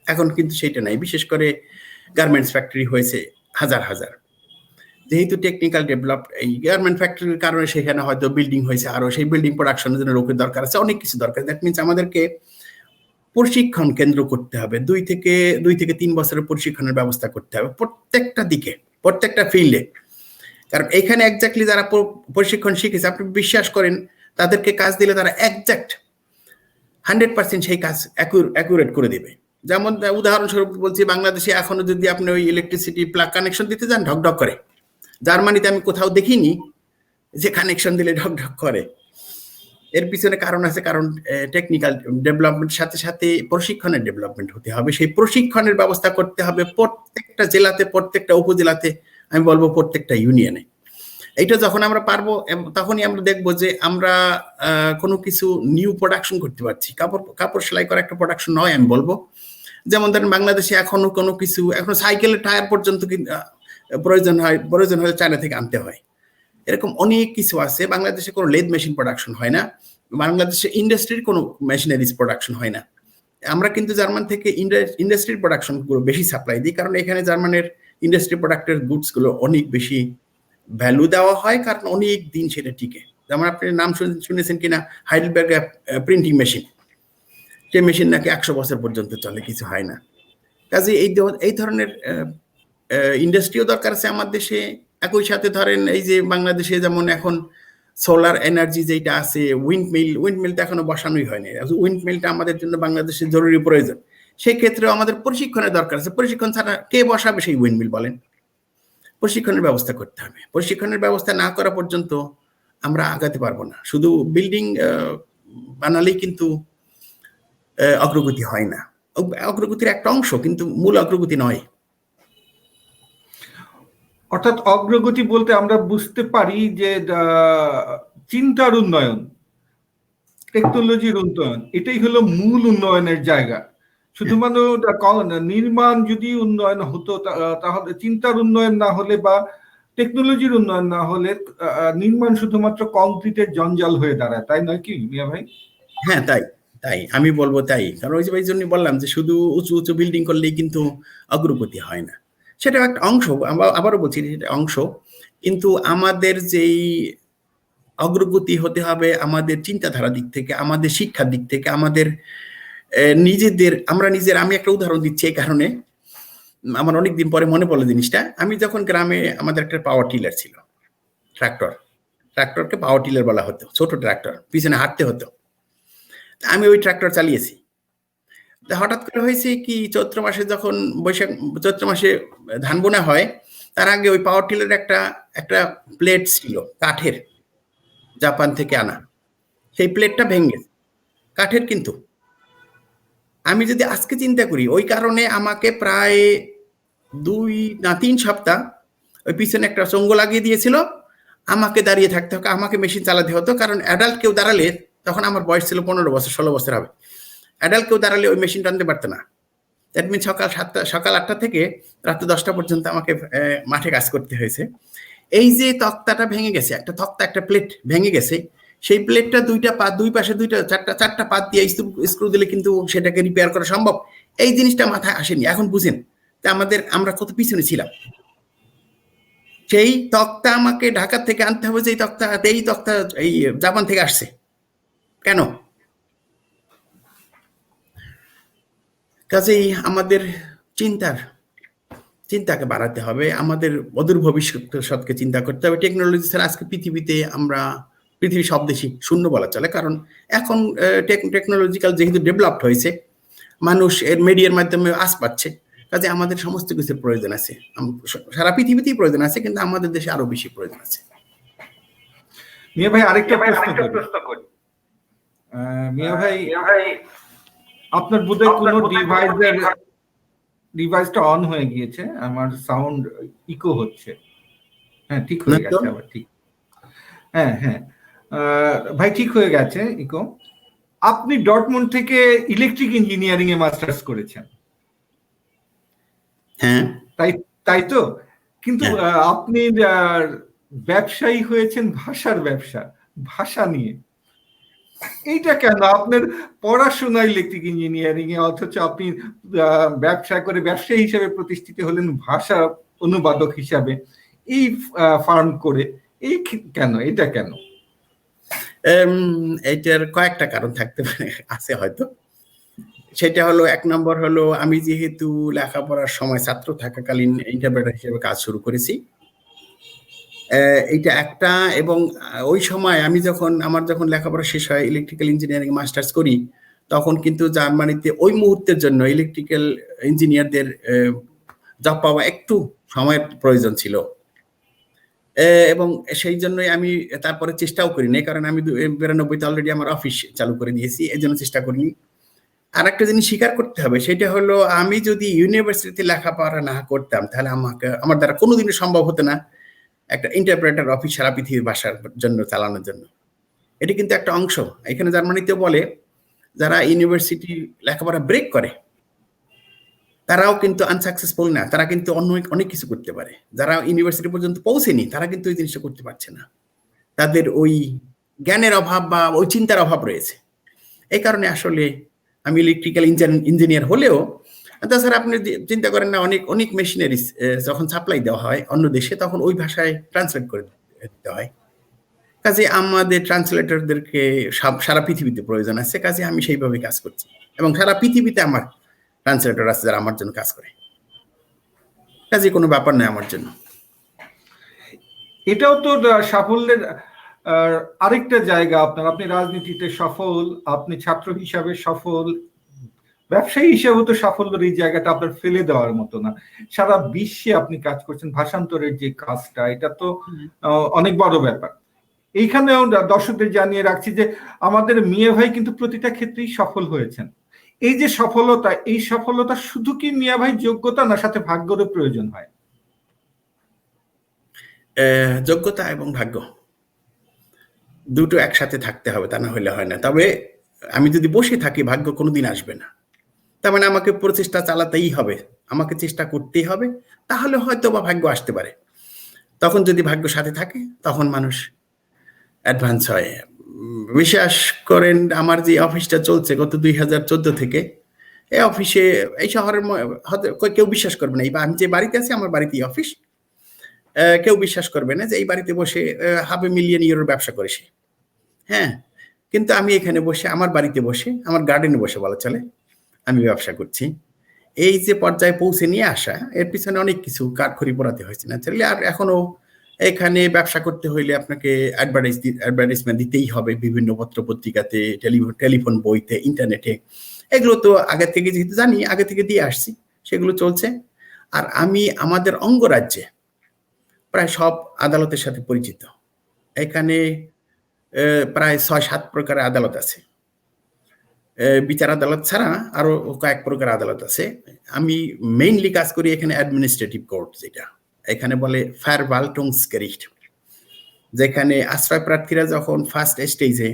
এখন কিন্তু সেটা নাই। বিশেষ করে গার্মেন্টস ফ্যাক্টরি হয়েছে হাজার হাজার। যেহেতু টেকনিক্যাল ডেভেলপ, এই গার্মেন্ট ফ্যাক্টরির কারণে সেখানে হয়তো বিল্ডিং হয়েছে, আরো সেই বিল্ডিং প্রোডাকশনের জন্য লোকের দরকার আছে, অনেক কিছু দরকার। দ্যাট মিনস আমাদেরকে প্রশিক্ষণ কেন্দ্র করতে হবে। 2 থেকে 3 বছরের প্রশিক্ষণের ব্যবস্থা করতে হবে প্রত্যেকটা দিকে, প্রত্যেকটা ফিল্ডে। কারণ এখানে এক্স্যাক্টলি যারা প্রশিক্ষণ শিখেছে, আপনি বিশ্বাস করেন তাদেরকে কাজ দিলে তারা এক্স্যাক্ট 100% সেই কাজ অ্যাকুরেট করে দেবে। যেমন উদাহরণস্বরূপ বলছি, বাংলাদেশে এখনো যদি আপনি ওই ইলেকট্রিসিটি প্লাগ কানেকশন দিতে যান ঢকঢক করে। জার্মানিতে আমি কোথাও দেখিনি যে কানেকশন দিলে ঢকঢক করে। এর পিছনে কারণ আছে, কারণ টেকনিক্যাল ডেভেলপমেন্ট সাথে সাথে প্রশিক্ষণের ডেভেলপমেন্ট হতে হবে। সেই প্রশিক্ষণের ব্যবস্থা করতে হবে প্রত্যেকটা জেলাতে, প্রত্যেকটা উপজেলাতে, আমি বলবো প্রত্যেকটা ইউনিয়নে। এইটা যখন আমরা পারবো তখনই আমরা দেখবো যে আমরা কোনো কিছু নিউ প্রোডাকশন করতে পারছি। কাপড় সেলাই করা একটা প্রোডাকশন নয় আমি বলবো। যেমন ধরেন বাংলাদেশে এখনো কোনো কিছু, এখনো সাইকেলের টায়ার পর্যন্ত প্রয়োজন হলে চায়না থেকে আনতে হয়। এরকম অনেক কিছু আছে। বাংলাদেশে কোনো লেদ মেশিন প্রোডাকশন হয় না। বাংলাদেশে ইন্ডাস্ট্রির কোনো মেশিনারিজ প্রোডাকশন হয় না। আমরা কিন্তু জার্মান থেকে ইন্ডাস্ট্রির প্রোডাকশন গুলো বেশি সাপ্লাই দিই, কারণ এখানে জার্মানের ইন্ডাস্ট্রি প্রোডাক্টের গুডস গুলো অনেক বেশি ভ্যালু দেওয়া হয়, কারণ অনেক দিন সেটা টিকে। যেমন আপনি নাম শুনেছেন কিনা হাইডেলবার্গ প্রিন্টিং মেশিন, সেই মেশিন নাকি 100 বছর পর্যন্ত চলে, কিছু হয় না। কাজে এই ধরনের ইন্ডাস্ট্রিও দরকার আছে আমার দেশে। একই সাথে ধরেন এই যে বাংলাদেশে যেমন এখন সোলার এনার্জি যেটা আছে, উইন্ডমিলটা এখনো বসানোই হয়নি। উইন্ডমিলটা আমাদের জন্য বাংলাদেশের জরুরি প্রয়োজন। সেই ক্ষেত্রেও আমাদের প্রশিক্ষণের দরকার আছে। প্রশিক্ষণ ছাড়া কে বসাবে সেই উইন্ডমিল বলেন? প্রশিক্ষণের ব্যবস্থা করতে হবে। প্রশিক্ষণের ব্যবস্থা না করা পর্যন্ত আমরা আগাতে পারবো না। শুধু বিল্ডিং বানালেই কিন্তু অগ্রগতি হয় না। অগ্রগতির একটা অংশ, কিন্তু মূল অগ্রগতি নয়। অর্থাৎ অগ্রগতি বলতে আমরা বুঝতে পারি যে চিন্তার উন্নয়ন, টেকনোলজির উন্নয়ন, এটাই হলো মূল উন্নয়নের জায়গা। শুধুমাত্র নির্মাণ যদি উন্নয়ন হতো, তাহলে চিন্তার উন্নয়ন না হলে বা টেকনোলজির উন্নয়ন না হলে নির্মাণ শুধুমাত্র কংক্রিটের জঞ্জাল হয়ে দাঁড়ায়, তাই নয় কি মিয়া ভাই? হ্যাঁ, তাই আমি বলবো তাই। কারণ ওই যে এই জন্য বললাম যে শুধু উঁচু উঁচু বিল্ডিং করলেই কিন্তু অগ্রগতি হয় না। সেটা একটা অংশ, আবারও বলছি সেটা অংশ, কিন্তু আমাদের যেই অগ্রগতি হতে হবে আমাদের চিন্তাধারা দিক থেকে, আমাদের শিক্ষার দিক থেকে, আমাদের আমি একটা উদাহরণ দিচ্ছি এই কারণে, আমার অনেকদিন পরে মনে পড়লো জিনিসটা। আমি যখন গ্রামে, আমাদের একটা পাওয়ার টিলার ছিল, ট্রাক্টরকে পাওয়ার টিলার বলা হতো, ছোট ট্রাক্টর, পিছনে হাঁটতে হতো। আমি ওই ট্রাক্টর চালিয়েছি। হঠাৎ করে হয়েছে কি, চৈত্র মাসে ধান বোনা হয়, তার আগে ওই পাওয়ার টিলার একটা প্লেট ছিল কাঠের, জাপান থেকে আনা। সেই প্লেটটা ভেঙে, কাঠের কিন্তু। আমি যদি আজকে চিন্তা করি, ওই কারণে আমাকে প্রায় 2 না 3 সপ্তাহ ওই পিছনে একটা চঙ্গ লাগিয়ে দিয়েছিল, আমাকে দাঁড়িয়ে থাকতে হতো, আমাকে মেশিন চালাতে হতো। কারণ অ্যাডাল্ট কেউ দাঁড়ালে তখন আমার বয়স ছিল 15 বছর, 16 বছর হবে। অ্যাডাল্ট কেউ দাঁড়ালে ওই মেশিন টানতে পারতো না। দ্যাট মিন সকাল 8টা থেকে রাত্রি 10টা পর্যন্ত আমাকে মাঠে কাজ করতে হয়েছে। এই যে তক্তাটা ভেঙে গেছে, একটা তক্তা, একটা প্লেট ভেঙে গেছে, সেই প্লেটটা দুই পাশে চারটা পাত দিয়ে স্ক্রু দিলে কিন্তু সেটাকে রিপেয়ার করা সম্ভব। এই জিনিসটা মাথায় আসেনি। এখন বুঝেন আমরা কত পিছনে ছিলাম। সেই তক্তা আমাকে ঢাকা থেকে আনতে হবে, যে এই তক্তা এই জাপান থেকে আসছে। কেন? কাজেই আমাদের চিন্তাকে বাড়াতে হবে, আমাদের অদূর ভবিষ্যৎকে চিন্তা করতে হবে। টেকনোলজি ছাড়া আজকে পৃথিবী সব দেশই শূন্য বলা চলে, কারণ এখন টেকনোলজিক্যাল যেহেতু ডেভেলপড হয়েছে, মানুষ এর মিডিয়ার মাধ্যমে আশ পাচ্ছে। কাজে আমাদের সমস্ত কিছুর প্রয়োজন আছে, সারা পৃথিবীতেই প্রয়োজন আছে, কিন্তু আমাদের দেশে আরো বেশি প্রয়োজন আছে। মিয়া ভাই আরেকটা প্রশ্ন করি। মিয়া ভাই, আপনার বোধহয় কোনো ডিভাইসটা অন হয়ে গিয়েছে, আমার সাউন্ড ইকো হচ্ছে। হ্যাঁ, ঠিক হয়ে গেছে আবার, ঠিক। হ্যাঁ হ্যাঁ ভাই, ঠিক হয়ে গেছে ইকো। আপনি ডর্টমুন্ড থেকে ইলেকট্রিক ইঞ্জিনিয়ারিং এ মাস্টার্স করেছেন। হ্যাঁ, তাই তো? কিন্তু আপনি ব্যবসায়ী হয়েছেন ভাষা নিয়ে। এইটা কেন? আপনার পড়াশোনা ইলেকট্রিক ইঞ্জিনিয়ারিং এ, অথচ আপনি ব্যবসা করে ব্যবসায়ী হিসেবে প্রতিষ্ঠিত হলেন ভাষা অনুবাদক হিসাবে, এই ফার্ম করে। এটা কেন? এটার কয়েকটা কারণ থাকতে পারে, আছে হয়তো। সেটা হলো, 1 নম্বর হলো, আমি যেহেতু লেখাপড়ার সময় ছাত্র থাকাকালীন ইন্টারপ্রেটার হিসেবে কাজ শুরু করেছি, এইটা একটা। এবং ওই সময় আমার যখন লেখাপড়া শেষ হয়, ইলেকট্রিক্যাল ইঞ্জিনিয়ারিং মাস্টার্স করি, তখন কিন্তু জার্মানিতে ওই মুহূর্তের জন্য ইলেকট্রিক্যাল ইঞ্জিনিয়ারদের জব পাওয়া একটু সময়ের প্রয়োজন ছিল, এবং সেই জন্যই আমি তারপরে চেষ্টাও করিনি, কারণ আমি 92তে অলরেডি আমার অফিস চালু করে দিয়েছি, এই জন্য চেষ্টা করিনি। আর একটা জিনিস স্বীকার করতে হবে, সেটা হলো, আমি যদি ইউনিভার্সিটিতে লেখাপড়া না করতাম, তাহলে আমার দ্বারা কোনোদিনই সম্ভব হতো না একটা ইন্টারপ্রেটার অফিস সারা পৃথিবীর ভাষার জন্য চালানোর জন্য। এটি কিন্তু একটা অংশ। এখানে জার্মানিতেও বলে, যারা ইউনিভার্সিটি লেখাপড়া ব্রেক করে তারাও কিন্তু আনসাকসেসফুল না, তারা কিন্তু অনেক কিছু করতে পারে। যারা ইউনিভার্সিটি পর্যন্ত পৌঁছেনি, তারা কিন্তু ওই জিনিসটা করতে পারছে না, তাদের ওই জ্ঞানের অভাব বা ওই চিন্তার অভাব রয়েছে। এই কারণে আসলে আমি ইলেকট্রিক্যাল ইঞ্জিনিয়ার হলেও, তাছাড়া আপনি চিন্তা করেন না, অনেক মেশিনারিজ যখন সাপ্লাই দেওয়া হয় অন্য দেশে, তখন ওই ভাষায় ট্রান্সলেট করে দিতে হয়। কাজে আমাদের ট্রান্সলেটরদেরকে সারা পৃথিবীতে প্রয়োজন আছে। কাজে আমি সেইভাবে কাজ করছি, এবং সারা পৃথিবীতে আমার ট্রান্সলেটর আছে যারা আমার জন্য কাজ করে। কাজে কোনো ব্যাপার নয় আমার জন্য। এটাও তো সাফল্যের আরেকটা জায়গা। আপনি রাজনীতিতে সফল, আপনি ছাত্র হিসাবে সফল, ব্যবসায়ী হিসেবে তো সাফল্যের এই জায়গাটা আপনার ফেলে দেওয়ার মতো না। সারা বিশ্বে আপনি কাজ করছেন, ভাষান্তরের যে কাজটা, এটা তো অনেক বড় ব্যাপার। এইখানেও দর্শকদের জানিয়ে রাখছি যে আমাদের মিয়া ভাই কিন্তু প্রতিটা ক্ষেত্রেই সফল হয়েছেন। এই যে সফলতা শুধু কি মিয়া ভাই যোগ্যতা, না সাথে ভাগ্যেরও প্রয়োজন হয়? যোগ্যতা এবং ভাগ্য দুটো একসাথে থাকতে হবে, তা না হলে হয় না। তবে আমি যদি বসে থাকি, ভাগ্য কোনোদিন আসবে না। তার মানে আমাকে প্রচেষ্টা চালাতেই হবে, আমাকে চেষ্টা করতেই হবে, তাহলে হয়তো বা ভাগ্য আসতে পারে। তখন যদি ভাগ্য সাথে থাকে, তখন মানুষ অ্যাডভান্স হয়। বিশ্বাস করেন, আমার যে অফিসটা চলছে গত 2014 থেকে, এই অফিসে, এই শহরের কেউ বিশ্বাস করবে না, আমি যে বাড়িতে আছি, আমার বাড়িতেই অফিস, কেউ বিশ্বাস করবে না যে এই বাড়িতে বসে $500,000 ব্যবসা করে সে। হ্যাঁ, কিন্তু আমি এখানে বসে, আমার বাড়িতে বসে, আমার গার্ডেনে বসে বলা চলে, আমি ব্যবসা করছি। এই যে পর্যায়ে পৌঁছে নিয়ে আসা, এর পিছনে অনেক কিছু কাঠখড়ি পোড়াতে হয়েছে না। আর এখনো এখানে ব্যবসা করতে হইলে আপনাকে অ্যাডভার্টাইজমেন্ট দিতেই হবে, বিভিন্ন পত্র পত্রিকাতে, টেলিফোন বইতে, ইন্টারনেটে। এগুলো তো আগে থেকে যেহেতু জানি, আগে থেকে দিয়ে আসছি, সেগুলো চলছে। আর আমি আমাদের অঙ্গরাজ্যে প্রায় সব আদালতের সাথে পরিচিত। এখানে প্রায় 6-7 প্রকারের আদালত আছে। বিচার আদালত ছাড়া আরো কয়েক প্রকার আদালত আছে। আমি মেইনলি কাজ করি এখানে অ্যাডমিনিস্ট্রেটিভ কোর্ট, যেটা এখানে বলে ফারভাল্টুংসগেরিcht, যেখানে আশ্রয় প্রার্থীরা যখন ফার্স্ট স্টেজে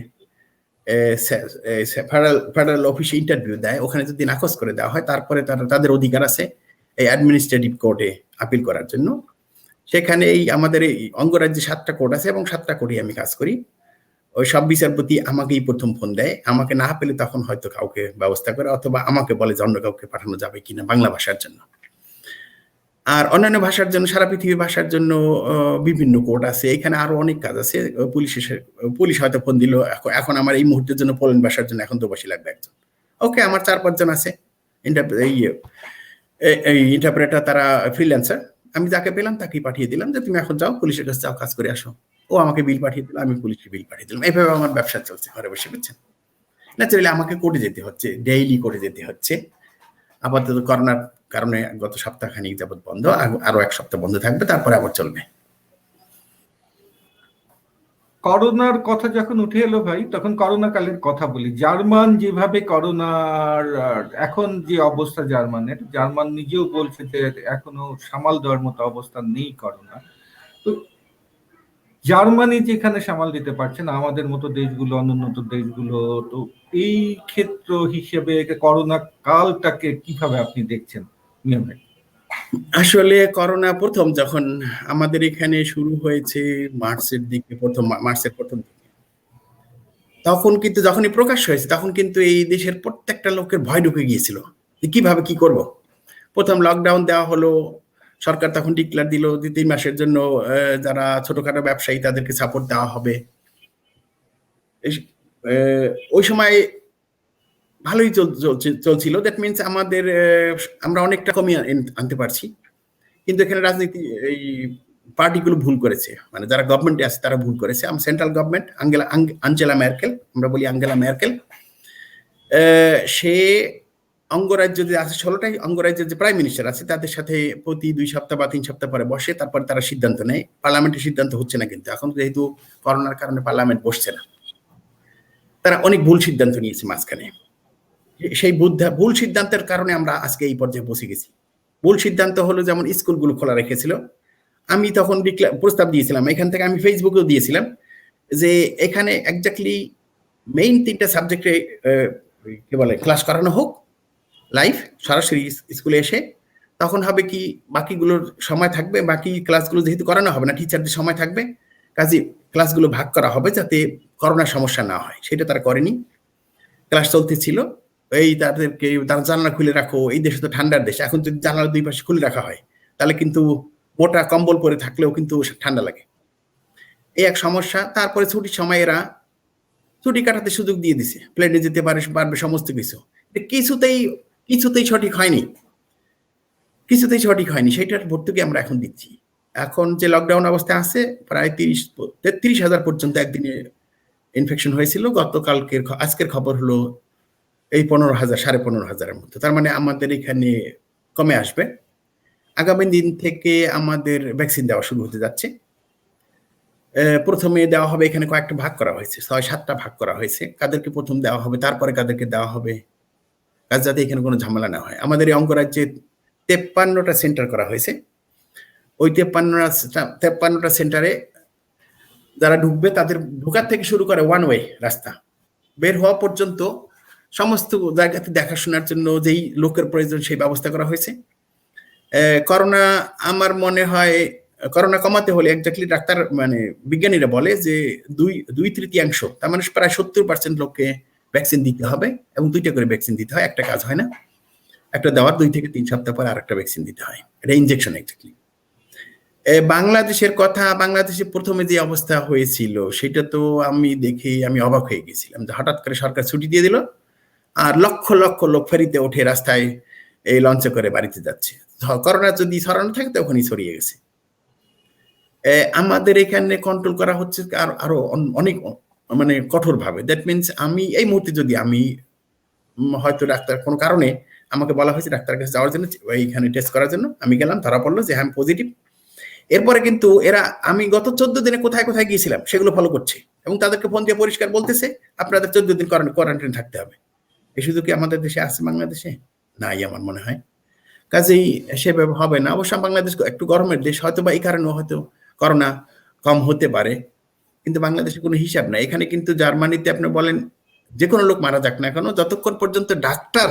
ফেডারেল অফিসে ইন্টারভিউ দেয়, ওখানে যদি নাকচ করে দেওয়া হয় তারপরে তাদের অধিকার আছে এই অ্যাডমিনিস্ট্রেটিভ কোর্টে আপিল করার জন্য। সেখানে এই আমাদের এই অঙ্গরাজ্যে 7টা কোর্ট আছে এবং 7টা কোর্টে আমি কাজ করি। ওই সব বিচারপতি আমাকেই প্রথম ফোন দেয়, আমাকে না পেলে তখন হয়তো কাউকে ব্যবস্থা করে অথবা আমাকে বলে যে অন্য কাউকে পাঠানো যাবে কিনা বাংলা ভাষার জন্য। আর অন্যান্য ভাষার জন্য, সারা পৃথিবীর ভাষার জন্য বিভিন্ন কোর্ট আছে। এখানে আরো অনেক কাজ আছে। পুলিশ হয়তো ফোন দিল, এখন আমার এই মুহূর্তের জন্য পোল্যান্ড ভাষার জন্য এখন তো বেশি লাগবে একজন। ওকে, আমার 4-5 জন আছে এই ইন্টারপ্রেটার, তারা ফ্রিল্যান্সার। আমি যাকে পেলাম তাকেই পাঠিয়ে দিলাম যে তুমি এখন যাও, পুলিশের কাছে যাও, কাজ করে আসো। ও আমাকে বিল পাঠিয়ে দিল, আমি পুলিশকে বিল পাঠিয়ে দিলাম। এইভাবে আমার ব্যবসা চলছে ঘরে বসে, বুঝছেন? ন্যাচারালি আমাকে কোর্টে যেতে হচ্ছে, ডেইলি কোর্টে যেতে হচ্ছে। আপাতত করোনার কারণে গত সপ্তাহখানিক যাবত বন্ধ, আরো 1 সপ্তাহ বন্ধ থাকবে, তারপরে আবার চলবে। করোনার কথা যখন উঠে এলো ভাই, তখন করোনা কালের কথা বলি। জার্মান যেভাবে করোনার এখন যে অবস্থা জার্মানের, জার্মান নিজেও বলছে যে এখনো সামাল দেওয়ার মতো অবস্থা নেই করোনা। তো জার্মানি যেখানে সামাল দিতে পারছে না, আমাদের মতো দেশগুলো, অনুন্নত দেশগুলো, তো এই ক্ষেত্র হিসেবে করোনা কালটাকে কিভাবে আপনি দেখছেন মিয়া ভাই? আসলে করোনা প্রথম যখন আমাদের এখানে শুরু হয়েছে মার্চের প্রথম দিকে, তখন কিন্তু যখনই প্রকাশ হয়েছে তখন কিন্তু এই দেশের প্রত্যেকটা লোকের ভয় ঢুকে গিয়েছিল যে কিভাবে কি করব। প্রথম লকডাউন দেওয়া হলো, সরকার তখন ডিক্লেয়ার দিল যে 3 মাসের জন্য যারা ছোটখাটো ব্যবসায়ী তাদেরকে সাপোর্ট দেওয়া হবে। ওই সময় ভালোই চলছিল। দ্যাট মিনস আমরা অনেকটা কমিয়ে আনতে পারছি। কিন্তু এখানে রাজনীতি এই পার্টিগুলো ভুল করেছে, মানে যারা গভর্নমেন্টে আছে তারা ভুল করেছে। সেন্ট্রাল গভর্নমেন্ট, আঞ্জেলা মেরকেল, আমরা বলি আঙ্গেলা মেরকেল, সে অঙ্গরাজ্য যে আছে 16টাই অঙ্গরাজ্যের যে প্রাইম মিনিস্টার আছে তাদের সাথে প্রতি 2 সপ্তাহ বা 3 সপ্তাহ পরে বসে, তারপর তারা সিদ্ধান্ত নেয়। পার্লামেন্টের সিদ্ধান্ত হচ্ছে না, কিন্তু এখন যেহেতু করোনার কারণে পার্লামেন্ট বসছে না, তারা অনেক ভুল সিদ্ধান্ত নিয়েছে মাঝখানে। সেই ভুল সিদ্ধান্তের কারণে আমরা আজকে এই পর্যায়ে পৌঁছে গেছি। ভুল সিদ্ধান্ত হলো যেমন স্কুলগুলো খোলা রেখেছিল। আমি তখন প্রস্তাব দিয়েছিলাম, এখান থেকে আমি ফেসবুকেও দিয়েছিলাম যে এখানে এক্স্যাক্টলি মেইন 3টা সাবজেক্টে কি বলে ক্লাস করানো হোক লাইভ, সরাসরি স্কুলে এসে। তখন হবে কি, বাকিগুলোর সময় থাকবে, বাকি ক্লাসগুলো যেহেতু করানো হবে না, টিচারদের সময় থাকবে, কাজে ক্লাসগুলো ভাগ করা হবে যাতে করোনার সমস্যা না হয়। সেটা তারা করেনি, ক্লাস চলতেছিল। তাদেরকে তারা জানলা খুলে রাখো, এই দেশে তো ঠান্ডার দেশ, এখন যদি জানলার 2 পাশে খুলে রাখা হয় তাহলে কিন্তু মোটা কম্বল পরে থাকলেও কিন্তু ঠান্ডা লাগে, এই এক সমস্যা। তারপরে ছুটির সময় এরা ছুটি কাটাতে সুযোগ দিয়ে দিছে, প্লেনে যেতে পারবে সমস্ত কিছু। কিছুতেই সঠিক হয়নি, সেটার ভর্তুকি আমরা এখন দিচ্ছি। এখন যে লকডাউন অবস্থায় আছে, প্রায় 33,000 পর্যন্ত একদিনে ইনফেকশন হয়েছিল। আজকের খবর হলো এই 15,000, 15,500-এর মতো। তার মানে আমাদের এখানে কমে আসবে। আগামী দিন থেকে আমাদের ভ্যাকসিন দেওয়া শুরু হতে যাচ্ছে। প্রথমে দেওয়া হবে, এখানে কয়েকটা ভাগ করা হয়েছে, 6-7টা ভাগ করা হয়েছে। কাদেরকে প্রথম দেওয়া হবে, তারপরে কাদেরকে দেওয়া হবে, যাতে এখানে কোনো ঝামেলা না হয়। আমাদের এই অঙ্গরাজ্যে 53টা সেন্টার করা হয়েছে। ওই 53টা সেন্টারে যারা ঢুকবে তাদের ঢোকার থেকে শুরু করে 1 ওয়ে রাস্তা, বের হওয়া পর্যন্ত সমস্ত জায়গাতে দেখাশোনার জন্য যেই লোকের প্রয়োজন সেই ব্যবস্থা করা হয়েছে। করোনা, আমার মনে হয় করোনা কমাতে হলে এক্স্যাক্টলি ডাক্তার মানে বিজ্ঞানীরা বলে যে 2/3, তার মানে প্রায় 70% লোককে ভ্যাকসিন দিতে হবে, এবং 2টা করে ভ্যাকসিন দিতে হয়, একটা কাজ হয় না। একটা দেওয়ার 2 থেকে 3 সপ্তাহ পর আরেকটা ভ্যাকসিন দিতে হয়, এটা ইনজেকশন এক্স্যাক্টলি। বাংলাদেশের কথা, বাংলাদেশে প্রথমে যে অবস্থা হয়েছিল সেটা তো আমি অবাক হয়ে গেছিলাম যে হঠাৎ করে সরকার ছুটি দিয়ে দিল আর লক্ষ লক্ষ লোক ফেরিতে উঠে রাস্তায় এই লঞ্চে করে বাড়িতে যাচ্ছে। করোনা যদি ছড়ানো থাকে তখনই ছড়িয়ে গেছে। আমাদের এখানে কন্ট্রোল করা হচ্ছে আরো অনেক মানে কঠোর ভাবে। দ্যাট মিনস আমি এই মুহূর্তে যদি আমি হয়তো ডাক্তার কোনো কারণে আমাকে বলা হয়েছে ডাক্তারের কাছে যাওয়ার জন্য, এইখানে টেস্ট করার জন্য, আমি গেলাম, ধরা পড়লো যে আমি পজিটিভ। এরপরে কিন্তু আমি গত 14 দিনে কোথায় কোথায় গিয়েছিলাম সেগুলো ফলো করছে, এবং তাদেরকে ফোন দিয়ে পরিষ্কার বলতেছে আপনাদের 14 দিন কোয়ারেন্টাইন থাকতে হবে। এই সুযোগ কি আমাদের দেশে আছে? বাংলাদেশে নাই আমার মনে হয়। কাজেই সেভাবে হবে না। অবশ্য বাংলাদেশ একটু গরমের দেশ, হয়তো বা এই কারণে হয়তো করোনা কম হতে পারে, কিন্তু বাংলাদেশে কোনো হিসাব নাই। এখানে কিন্তু জার্মানিতে আপনি বলেন যে কোনো লোক মারা যাক না কেন, যতক্ষণ পর্যন্ত ডাক্তার,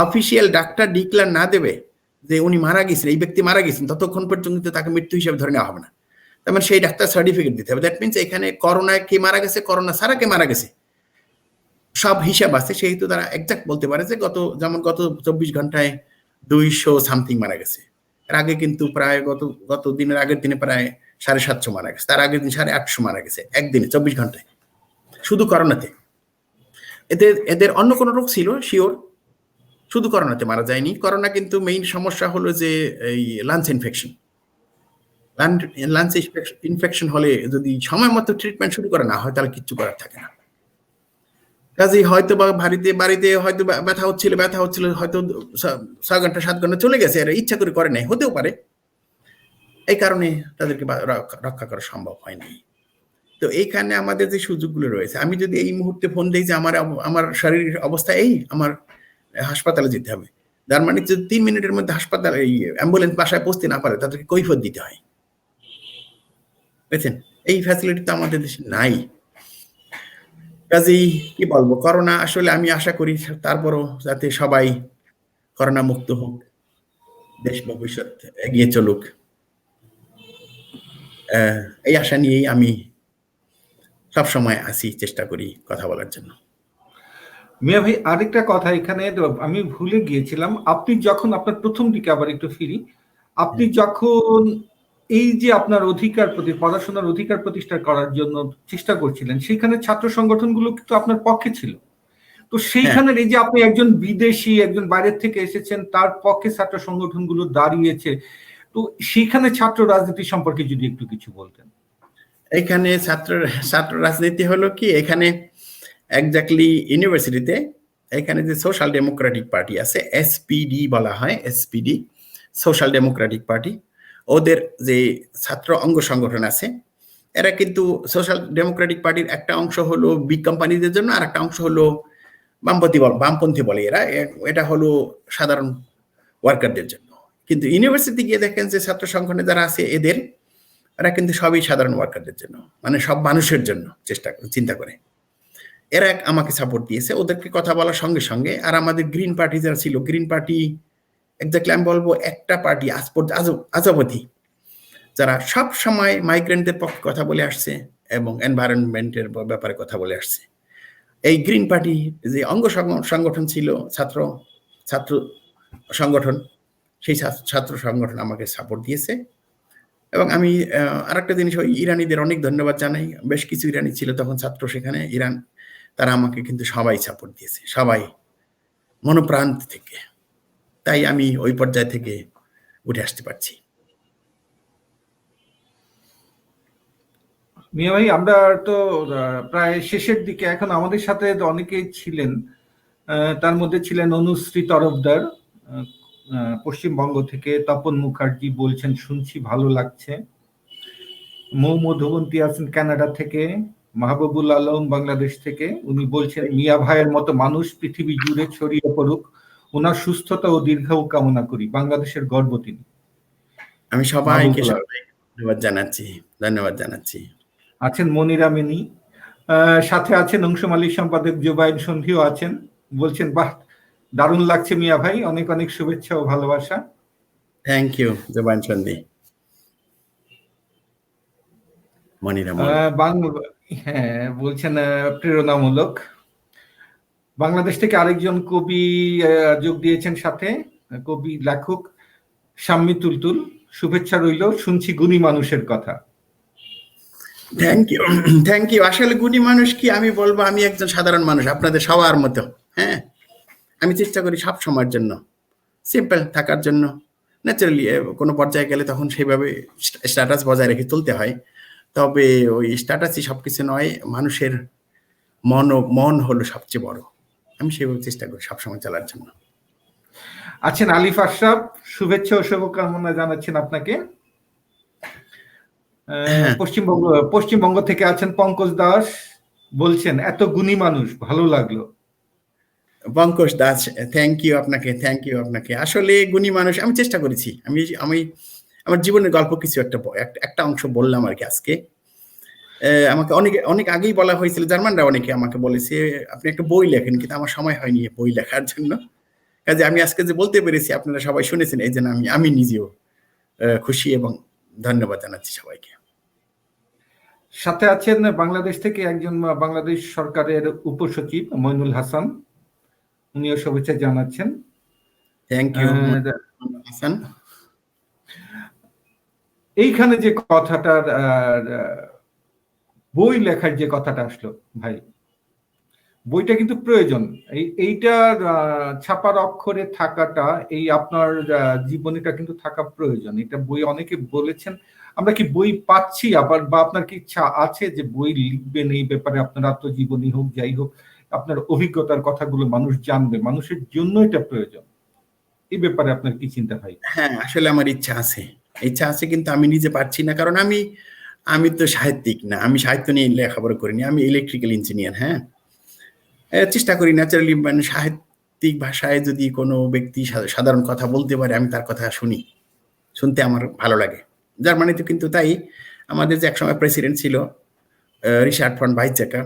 অফিসিয়াল ডাক্তার ডিক্লার না দেবে যে উনি মারা গেছেন, এই ব্যক্তি মারা গেছেন, ততক্ষণ পর্যন্ত তাকে মৃত্যু হিসেবে ধরে নেওয়া হবে না। তার মানে সেই ডাক্তার সার্টিফিকেট দিতে হবে। দ্যাট মিনস এখানে করোনায় কে মারা গেছে, করোনা ছাড়া কে মারা গেছে, সব হিসাব আছে। সেহেতু তারা একজাক্ট বলতে পারে যে যেমন গত 24 ঘন্টায় 200 সামথিং মারা গেছে। এর আগে কিন্তু প্রায় গত দিনের আগের দিনে প্রায় 750 মারা গেছে, তার আগের দিন 850 মারা গেছে একদিনে 24 ঘন্টায়, শুধু করোনাতে। এদের অন্য কোনো রোগ ছিল শিওর, শুধু করোনাতে মারা যায়নি। করোনা কিন্তু মেইন সমস্যা হলো যে এই লাঞ্চ ইনফেকশন। লাঞ্চ ইনফেকশন হলে যদি সময় মতো ট্রিটমেন্ট শুরু করা না হয় তাহলে কিচ্ছু করার থাকে না। কাজেই হয়তো বা বাড়িতে হয়তো ব্যথা হচ্ছিল হয়তো 6 ঘন্টা 7 ঘন্টা চলে গেছে, আর ইচ্ছা করে নাই, হতেও পারে। এই কারণে তাদেরকে রক্ষা করা সম্ভব হয়নি। তো এইখানে আমাদের যে সুযোগগুলো রয়েছে, আমি যদি এই মুহূর্তে ফোন দিই যে আমার শারীরিক অবস্থা এই, আমার হাসপাতালে যেতে হবে, যার মানে যদি 3 মিনিটের মধ্যে হাসপাতালে এই অ্যাম্বুলেন্স বাসায় পৌঁছতে না পারে, তাদেরকে কৈফিয়ত দিতে হয়, বুঝছেন? এই ফ্যাসিলিটি তো আমাদের দেশে নাই। কাজেই কি বলবো, করোনা আসলে আমি আশা করি তারপরও যাতে সবাই করোনা মুক্ত হোক, দেশ ভবিষ্যৎ এগিয়ে চলুক, এই আশা নিয়েই আমি সবসময় আসি, চেষ্টা করি কথা বলার জন্য। মিয়া ভাই, আরেকটা কথা এখানে আমি ভুলে গিয়েছিলাম। আপনি যখন আপনার প্রথম দিকে আবার একটু ফিরি, আপনি যখন এই যে আপনার পড়াশোনার অধিকার প্রতিষ্ঠা করার জন্য চেষ্টা করছিলেন, সেখানে ছাত্র সংগঠনগুলো কিন্তু আপনার পক্ষে ছিল। তো সেইখানে এই যে আপনি একজন বিদেশি, একজন বাইরের থেকে এসেছেন, তার পক্ষে ছাত্র সংগঠনগুলো দাঁড়িয়েছে, তো সেখানে ছাত্র রাজনীতি সম্পর্কে যদি একটু কিছু বলতেন। এখানে ছাত্র রাজনীতি হলো কি, এখানে এক্স্যাক্টলি ইউনিভার্সিটিতে এখানে যে সোশ্যাল ডেমোক্রেটিক পার্টি আছে, এসপিডি বলা হয়, এসপিডি সোশ্যাল ডেমোক্রেটিক পার্টি, ওদের যে ছাত্র অঙ্গ সংগঠন আছে, এরা কিন্তু সোশ্যাল ডেমোক্রেটিক পার্টির একটা অংশ হলো বিগ কোম্পানিদের জন্য, আর একটা অংশ হলো বামপন্থী বলে এরা, এটা হলো সাধারণ ওয়ার্কারদের জন্য। কিন্তু ইউনিভার্সিটি গিয়ে দেখেন যে ছাত্র সংগঠনে যারা আছে এরা কিন্তু সবই সাধারণ ওয়ার্কারদের জন্য, মানে সব মানুষের জন্য চিন্তা করে। এরা আমাকে সাপোর্ট দিয়েছে, ওদেরকে কথা বলার সঙ্গে সঙ্গে। আর আমাদের গ্রিন পার্টি যারা ছিল, গ্রিন পার্টি এক্স্যাক্টলি আমি বলবো একটা পার্টি আজবধি, যারা সব সময় মাইগ্রেন্টদের পক্ষে কথা বলে আসছে এবং এনভায়রনমেন্টের ব্যাপারে কথা বলে আসছে। এই গ্রিন পার্টি যে অঙ্গ সংগঠন ছিল, ছাত্র সংগঠন, সেই ছাত্র সংগঠন আমাকে সাপোর্ট দিয়েছে। এবং আমি আরেকটা জিনিস, ওই ইরানিদের অনেক ধন্যবাদ জানাই। বেশ কিছু ইরানি ছিল তখন ছাত্র সেখানে, ইরান, তারা আমাকে কিন্তু সবাই সাপোর্ট দিয়েছে, সবাই মনোপ্রাণ থেকে। তাই আমি ওই পর্যায় থেকে উঠে আসতে পারছি। মিয়া ভাই, আমরা তো প্রায় শেষের দিকে, এখন আমাদের সাথে অনেকেই ছিলেন, তার মধ্যে ছিলেন অনুশ্রী তরফদার পশ্চিমবঙ্গ থেকে, তপন মুখার্জি বলছেন শুনছি ভালো লাগছে, মধুবন্তী আছেন কানাডা থেকে, মাহবুবুল আলম বাংলাদেশ থেকে, উনি বলছেন মিয়া ভাইয়ের মতো মানুষ পৃথিবী জুড়ে ছড়িয়ে পড়ুক, ওনার সুস্থতা ও দীর্ঘায়ু কামনা করি, বাংলাদেশের গর্ব তিনি। আমি সবাইকে ধন্যবাদ জানাচ্ছি। আছেন মনিরা মিনি, সাথে আছেন অংশমালিক সম্পাদক জুবাইর সন্ধিও আছেন, বলছেন বাহ দারুণ লাগছে মিয়া ভাই, অনেক অনেক শুভেচ্ছা ও ভালোবাসা। থ্যাংক ইউ জুবাইর সন্ধি। হ্যাঁ, বলছেন প্রেরণামূলক। বাংলাদেশ থেকে আরেকজন কবি যোগ দিয়েছেন সাথে, কবি লেখক শাম্মী তুলতুল, শুভেচ্ছা রইল, শুনছি গুণী মানুষের কথা। Thank you. আসলে গুণী মানুষ কি, আমি বলবো আমি একজন সাধারণ মানুষ, আপনাদের সবার মতো। হ্যাঁ, আমি চেষ্টা করি সব সময়ের জন্য সিম্পল থাকার জন্য। ন্যাচারালি কোনো পর্যায়ে গেলে তখন সেইভাবে স্ট্যাটাস বজায় রেখে চলতে হয়, তবে ওই স্ট্যাটাসই সবকিছু নয়, মানুষের মন হলো সবচেয়ে বড়। আমি সেভাবে চেষ্টা করি সবসময় চলার জন্য। আছেন আলিফ আশরাফ, শুভেচ্ছা ও শুভকামনা জানাচ্ছেন আপনাকে। পশ্চিমবঙ্গ থেকে আছেন পঙ্কজ দাস, বলছেন এত গুণী মানুষ, ভালো লাগলো। পঙ্কজ দাস, থ্যাংক ইউ আপনাকে। আসলে গুণী মানুষ, আমি চেষ্টা করেছি। আমি আমার জীবনের গল্প কিছু একটা অংশ বললাম আর কি আজকে। আমাকে অনেক আগেই বলা হয়েছিল, জার্মানরা অনেকে আমাকে বলেছে আপনি একটা বই লেখেন, কিন্তু আমার সময় হয়নি বই লেখার জন্য। কাজে আমি আজকে যে বলতে পেরেছি আপনারা সবাই শুনেছেন, এই জন্য আমি নিজেও খুশি এবং ধন্যবাদ জানাচ্ছি সবাইকে। সাথে আছেন বাংলাদেশ থেকে একজন বাংলাদেশ সরকারের উপসচিব মইনুল হাসান, উনিও শুভেচ্ছা জানাচ্ছেন। Thank you Hasan. এইখানে যে কথাটার বই লেখার যে কথাটা আসলো ভাই, বইটা কিন্তু প্রয়োজন। এইটার ছাপার অক্ষরে থাকাটা, এই আপনার জীবনীটা কিন্তু থাকা প্রয়োজন। এটা বই অনেকে বলেছেন, আমরা কি বই পাচ্ছি? আবার বা আপনার কি ইচ্ছা আছে যে বই লিখবেন এই ব্যাপারে, আপনার আত্মজীবনী হোক যাই হোক, আপনার অভিজ্ঞতার কথাগুলো মানুষ জানবে, মানুষের জন্য এটা প্রয়োজন। এই ব্যাপারে আপনার কি চিন্তা ভাই? হ্যাঁ, আসলে আমার ইচ্ছা আছে, কিন্তু আমি নিজে পারছি না, কারণ আমি তো সাহিত্যিক না, আমি সাহিত্য নিয়ে লেখাপড়া করিনি, আমি ইলেকট্রিক্যাল ইঞ্জিনিয়ার। হ্যাঁ, চেষ্টা করি ন্যাচারালি, মানে সাহিত্যিক ভাষায় যদি কোনো ব্যক্তি সাধারণ কথা বলতে পারে, আমি তার কথা শুনতে আমার ভালো লাগে। জার্মানিতে কিন্তু তাই। আমাদের যে একসময় প্রেসিডেন্ট ছিল রিচার্ড ফন ভাইজাকার,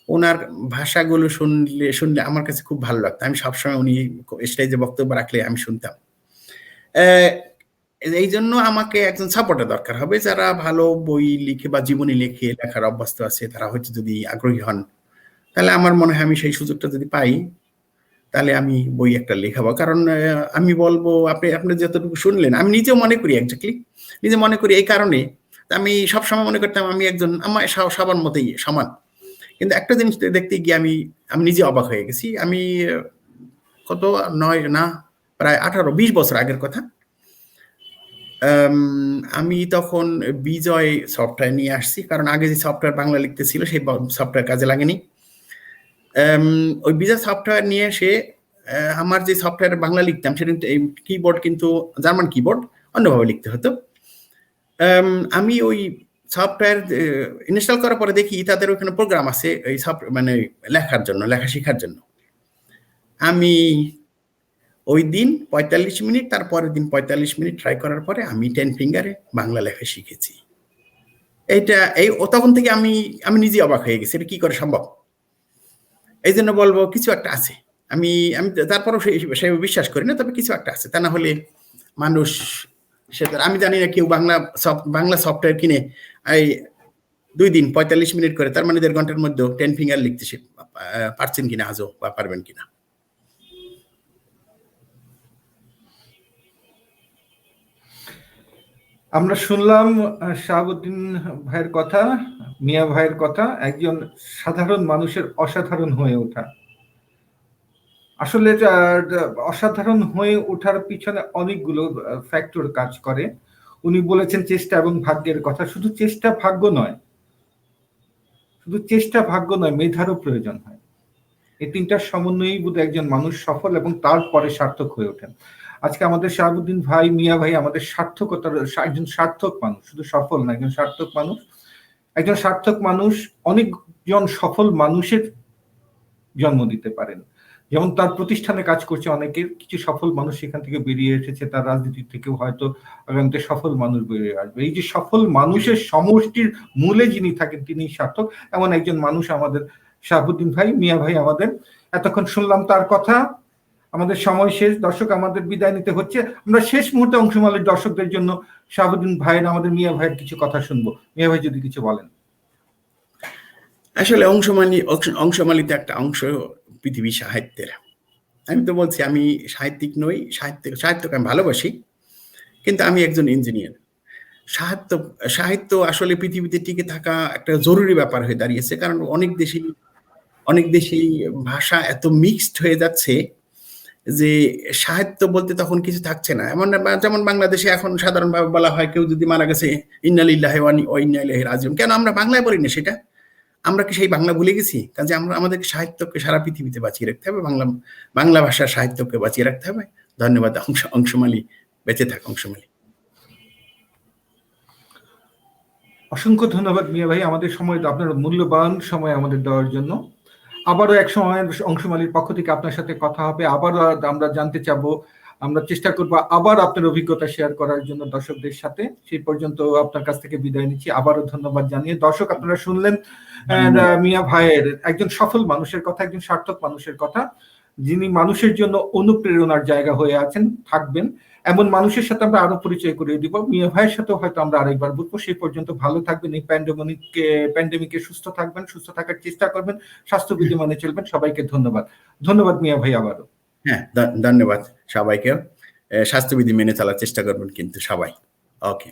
ওনার ভাষাগুলো শুনলে আমার কাছে খুব ভালো লাগতো। আমি সবসময় উনি স্টেজে বক্তব্য রাখলে আমি শুনতাম। এই জন্য আমাকে একজন সাপোর্টার দরকার হবে, যারা ভালো বই লিখে বা জীবনী লিখে লেখার অভ্যস্ত আছে, তারা হয়তো যদি আগ্রহী হন, তাহলে আমার মনে হয় আমি সেই সুযোগটা যদি পাই, তাহলে আমি বই একটা লেখাবো। কারণ আমি বলবো, আপনি যতটুকু শুনলেন, আমি নিজেও মনে করি, নিজে মনে করি। এই কারণে আমি সবসময় মনে করতাম আমি আমার সবার মতোই সমান। কিন্তু একটা জিনিস দেখতে গিয়ে আমি নিজে অবাক হয়ে গেছি। আমি কত প্রায় 18-20 বছর আগের কথা। আমি তখন বিজয় সফটওয়্যার নিয়ে আসছি, কারণ আগে যে সফটওয়্যার বাংলা লিখতে ছিল সেই সফটওয়্যার কাজে লাগেনি। ওই বিজয় সফটওয়্যার নিয়ে এসে আমার যে সফটওয়্যার বাংলা লিখতাম, সেটা কিবোর্ড কিন্তু জার্মান কিবোর্ড, অন্যভাবে লিখতে হতো। আমি ওই সফটওয়্যার ইনস্টল করার পরে দেখি তাদের ওখানে প্রোগ্রাম আছে এই মানে লেখা শেখার জন্য। আমি ওই দিন 45 মিনিট, তারপরের দিন 45 মিনিট ট্রাই করার পরে আমি 10 ফিঙ্গারে বাংলা লেখা শিখেছি। তখন থেকে আমি নিজে অবাক হয়ে গেছি, এটা কি করে সম্ভব। এই জন্য বলবো কিছু একটা আছে। আমি তারপরও সেই বিশ্বাস করি না, তবে কিছু একটা আছে। তা না হলে মানুষ আমি জানি না কেউ বাংলা সফটওয়্যার কিনে এই 2 দিন 45 মিনিট করে, তার মানে 1.5 ঘন্টার মধ্যে 10 ফিঙ্গার লিখতে পারছেন কিনা আজও, বা পারবেন কিনা। আমরা শুনলাম শাহাবুদ্দিন ভাইয়ের কথা, মিয়া ভাইয়ের কথা, একজন সাধারণ মানুষের অসাধারণ হয়ে ওঠা। আসলে অসাধারণ হয়ে ওঠার পিছনে অনেকগুলো ফ্যাক্টর কাজ করে। উনি বলেছেন চেষ্টা এবং ভাগ্যের কথা। শুধু চেষ্টা ভাগ্য নয়, মেধারও প্রয়োজন হয়। এই তিনটার সমন্বয়েই বোধ একজন মানুষ সফল এবং তারপরে সার্থক হয়ে ওঠেন। আজকে আমাদের শাহাবুদ্দিন ভাই, মিয়া ভাই আমাদের একজন সার্থক মানুষ, শুধু সফল না, একজন সার্থক মানুষ অনেকজন সফল মানুষের জন্ম দিতে পারেন। যেমন তার প্রতিষ্ঠানে কাজ করছে অনেকের, কিছু সফল মানুষ সেখান থেকে বেরিয়ে এসেছে, তার রাজনীতি থেকেও হয়তো আগামীতে সফল মানুষ বেরিয়ে আসবে। এই যে সফল মানুষের সমষ্টির মূলে যিনি থাকেন তিনি সার্থক, এমন একজন মানুষ আমাদের শাহাবুদ্দিন ভাই, মিয়া ভাই আমাদের। এতক্ষণ শুনলাম তার কথা। আমাদের সময় শেষ, দর্শক আমাদের বিদায় নিতে হচ্ছে। আমরা শেষ মুহূর্তে অংশমালীর দর্শকদের জন্য শাহাবুদ্দিন ভাইয়ের, আমাদের মিয়া ভাইয়ের কিছু কথা শুনবো। মিয়া ভাই যদি কিছু বলেন। আসলে অংশমালিতে একটা অংশ পৃথিবী সাহিত্যের। আমি তো বলছি আমি সাহিত্যিক নই, সাহিত্যকে আমি ভালোবাসি, কিন্তু আমি একজন ইঞ্জিনিয়ার। সাহিত্য আসলে পৃথিবীতে টিকে থাকা একটা জরুরি ব্যাপার হয়ে দাঁড়িয়েছে, কারণ অনেক দেশেই ভাষা এত মিক্সড হয়ে যাচ্ছে যে সাহিত্য বলতে তখন কিছু থাকছে না। যেমন বাংলাদেশে এখন সাধারণভাবে বলা হয়, কেউ যদি মারা গেছে ইন্না লিল্লাহি ওয়া ইন্না ইলাইহি রাজিউন। কেন আমরা বাংলায় বলি না সেটা? আমরা কি সেই বাংলা ভুলে গেছি? কাজে আমাদেরকে সাহিত্যকে সারা পৃথিবীতে বাঁচিয়ে রাখতে হবে, বাংলা ভাষার সাহিত্যকে বাঁচিয়ে রাখতে হবে। ধন্যবাদ অংশমালী, বেঁচে থাক অংশমালী। অসংখ্য ধন্যবাদ মিয়া ভাই, আমাদের সময়, আপনার মূল্যবান সময় আমাদের দেওয়ার জন্য। আবারও এক সময় অংশমালীর পক্ষ থেকে আপনার সাথে কথা হবে। আবারও আমরা জানতে চাবো আমরা চেষ্টা করব আবার আপনার অভিজ্ঞতা শেয়ার করার জন্য দর্শকদের সাথে। সেই পর্যন্ত আপনার কাছ থেকে বিদায় নিচ্ছি, আবারও ধন্যবাদ জানিয়ে। দর্শক, আপনারা শুনলেন মিয়া ভাইয়ের একজন সফল মানুষের কথা, একজন সার্থক মানুষের কথা, যিনি মানুষের জন্য অনুপ্রেরণার জায়গা হয়ে আছেন, থাকবেন। এমন মানুষের সাথে আমরা আরো পরিচয় করিয়ে দিব। মিয়া ভাইয়ের সাথেও হয়তো আমরা আরেকবার বলবো। সেই পর্যন্ত ভালো থাকবেন, এই প্যান্ডেমিকে সুস্থ থাকবেন, সুস্থ থাকার চেষ্টা করবেন, স্বাস্থ্যবিধি মেনে চলবেন। সবাইকে ধন্যবাদ। ধন্যবাদ মিয়া ভাই আবারও। হ্যাঁ, ধন্যবাদ সবাইকে। স্বাস্থ্যবিধি মেনে চলার চেষ্টা করবেন কিন্তু সবাই। ওকে।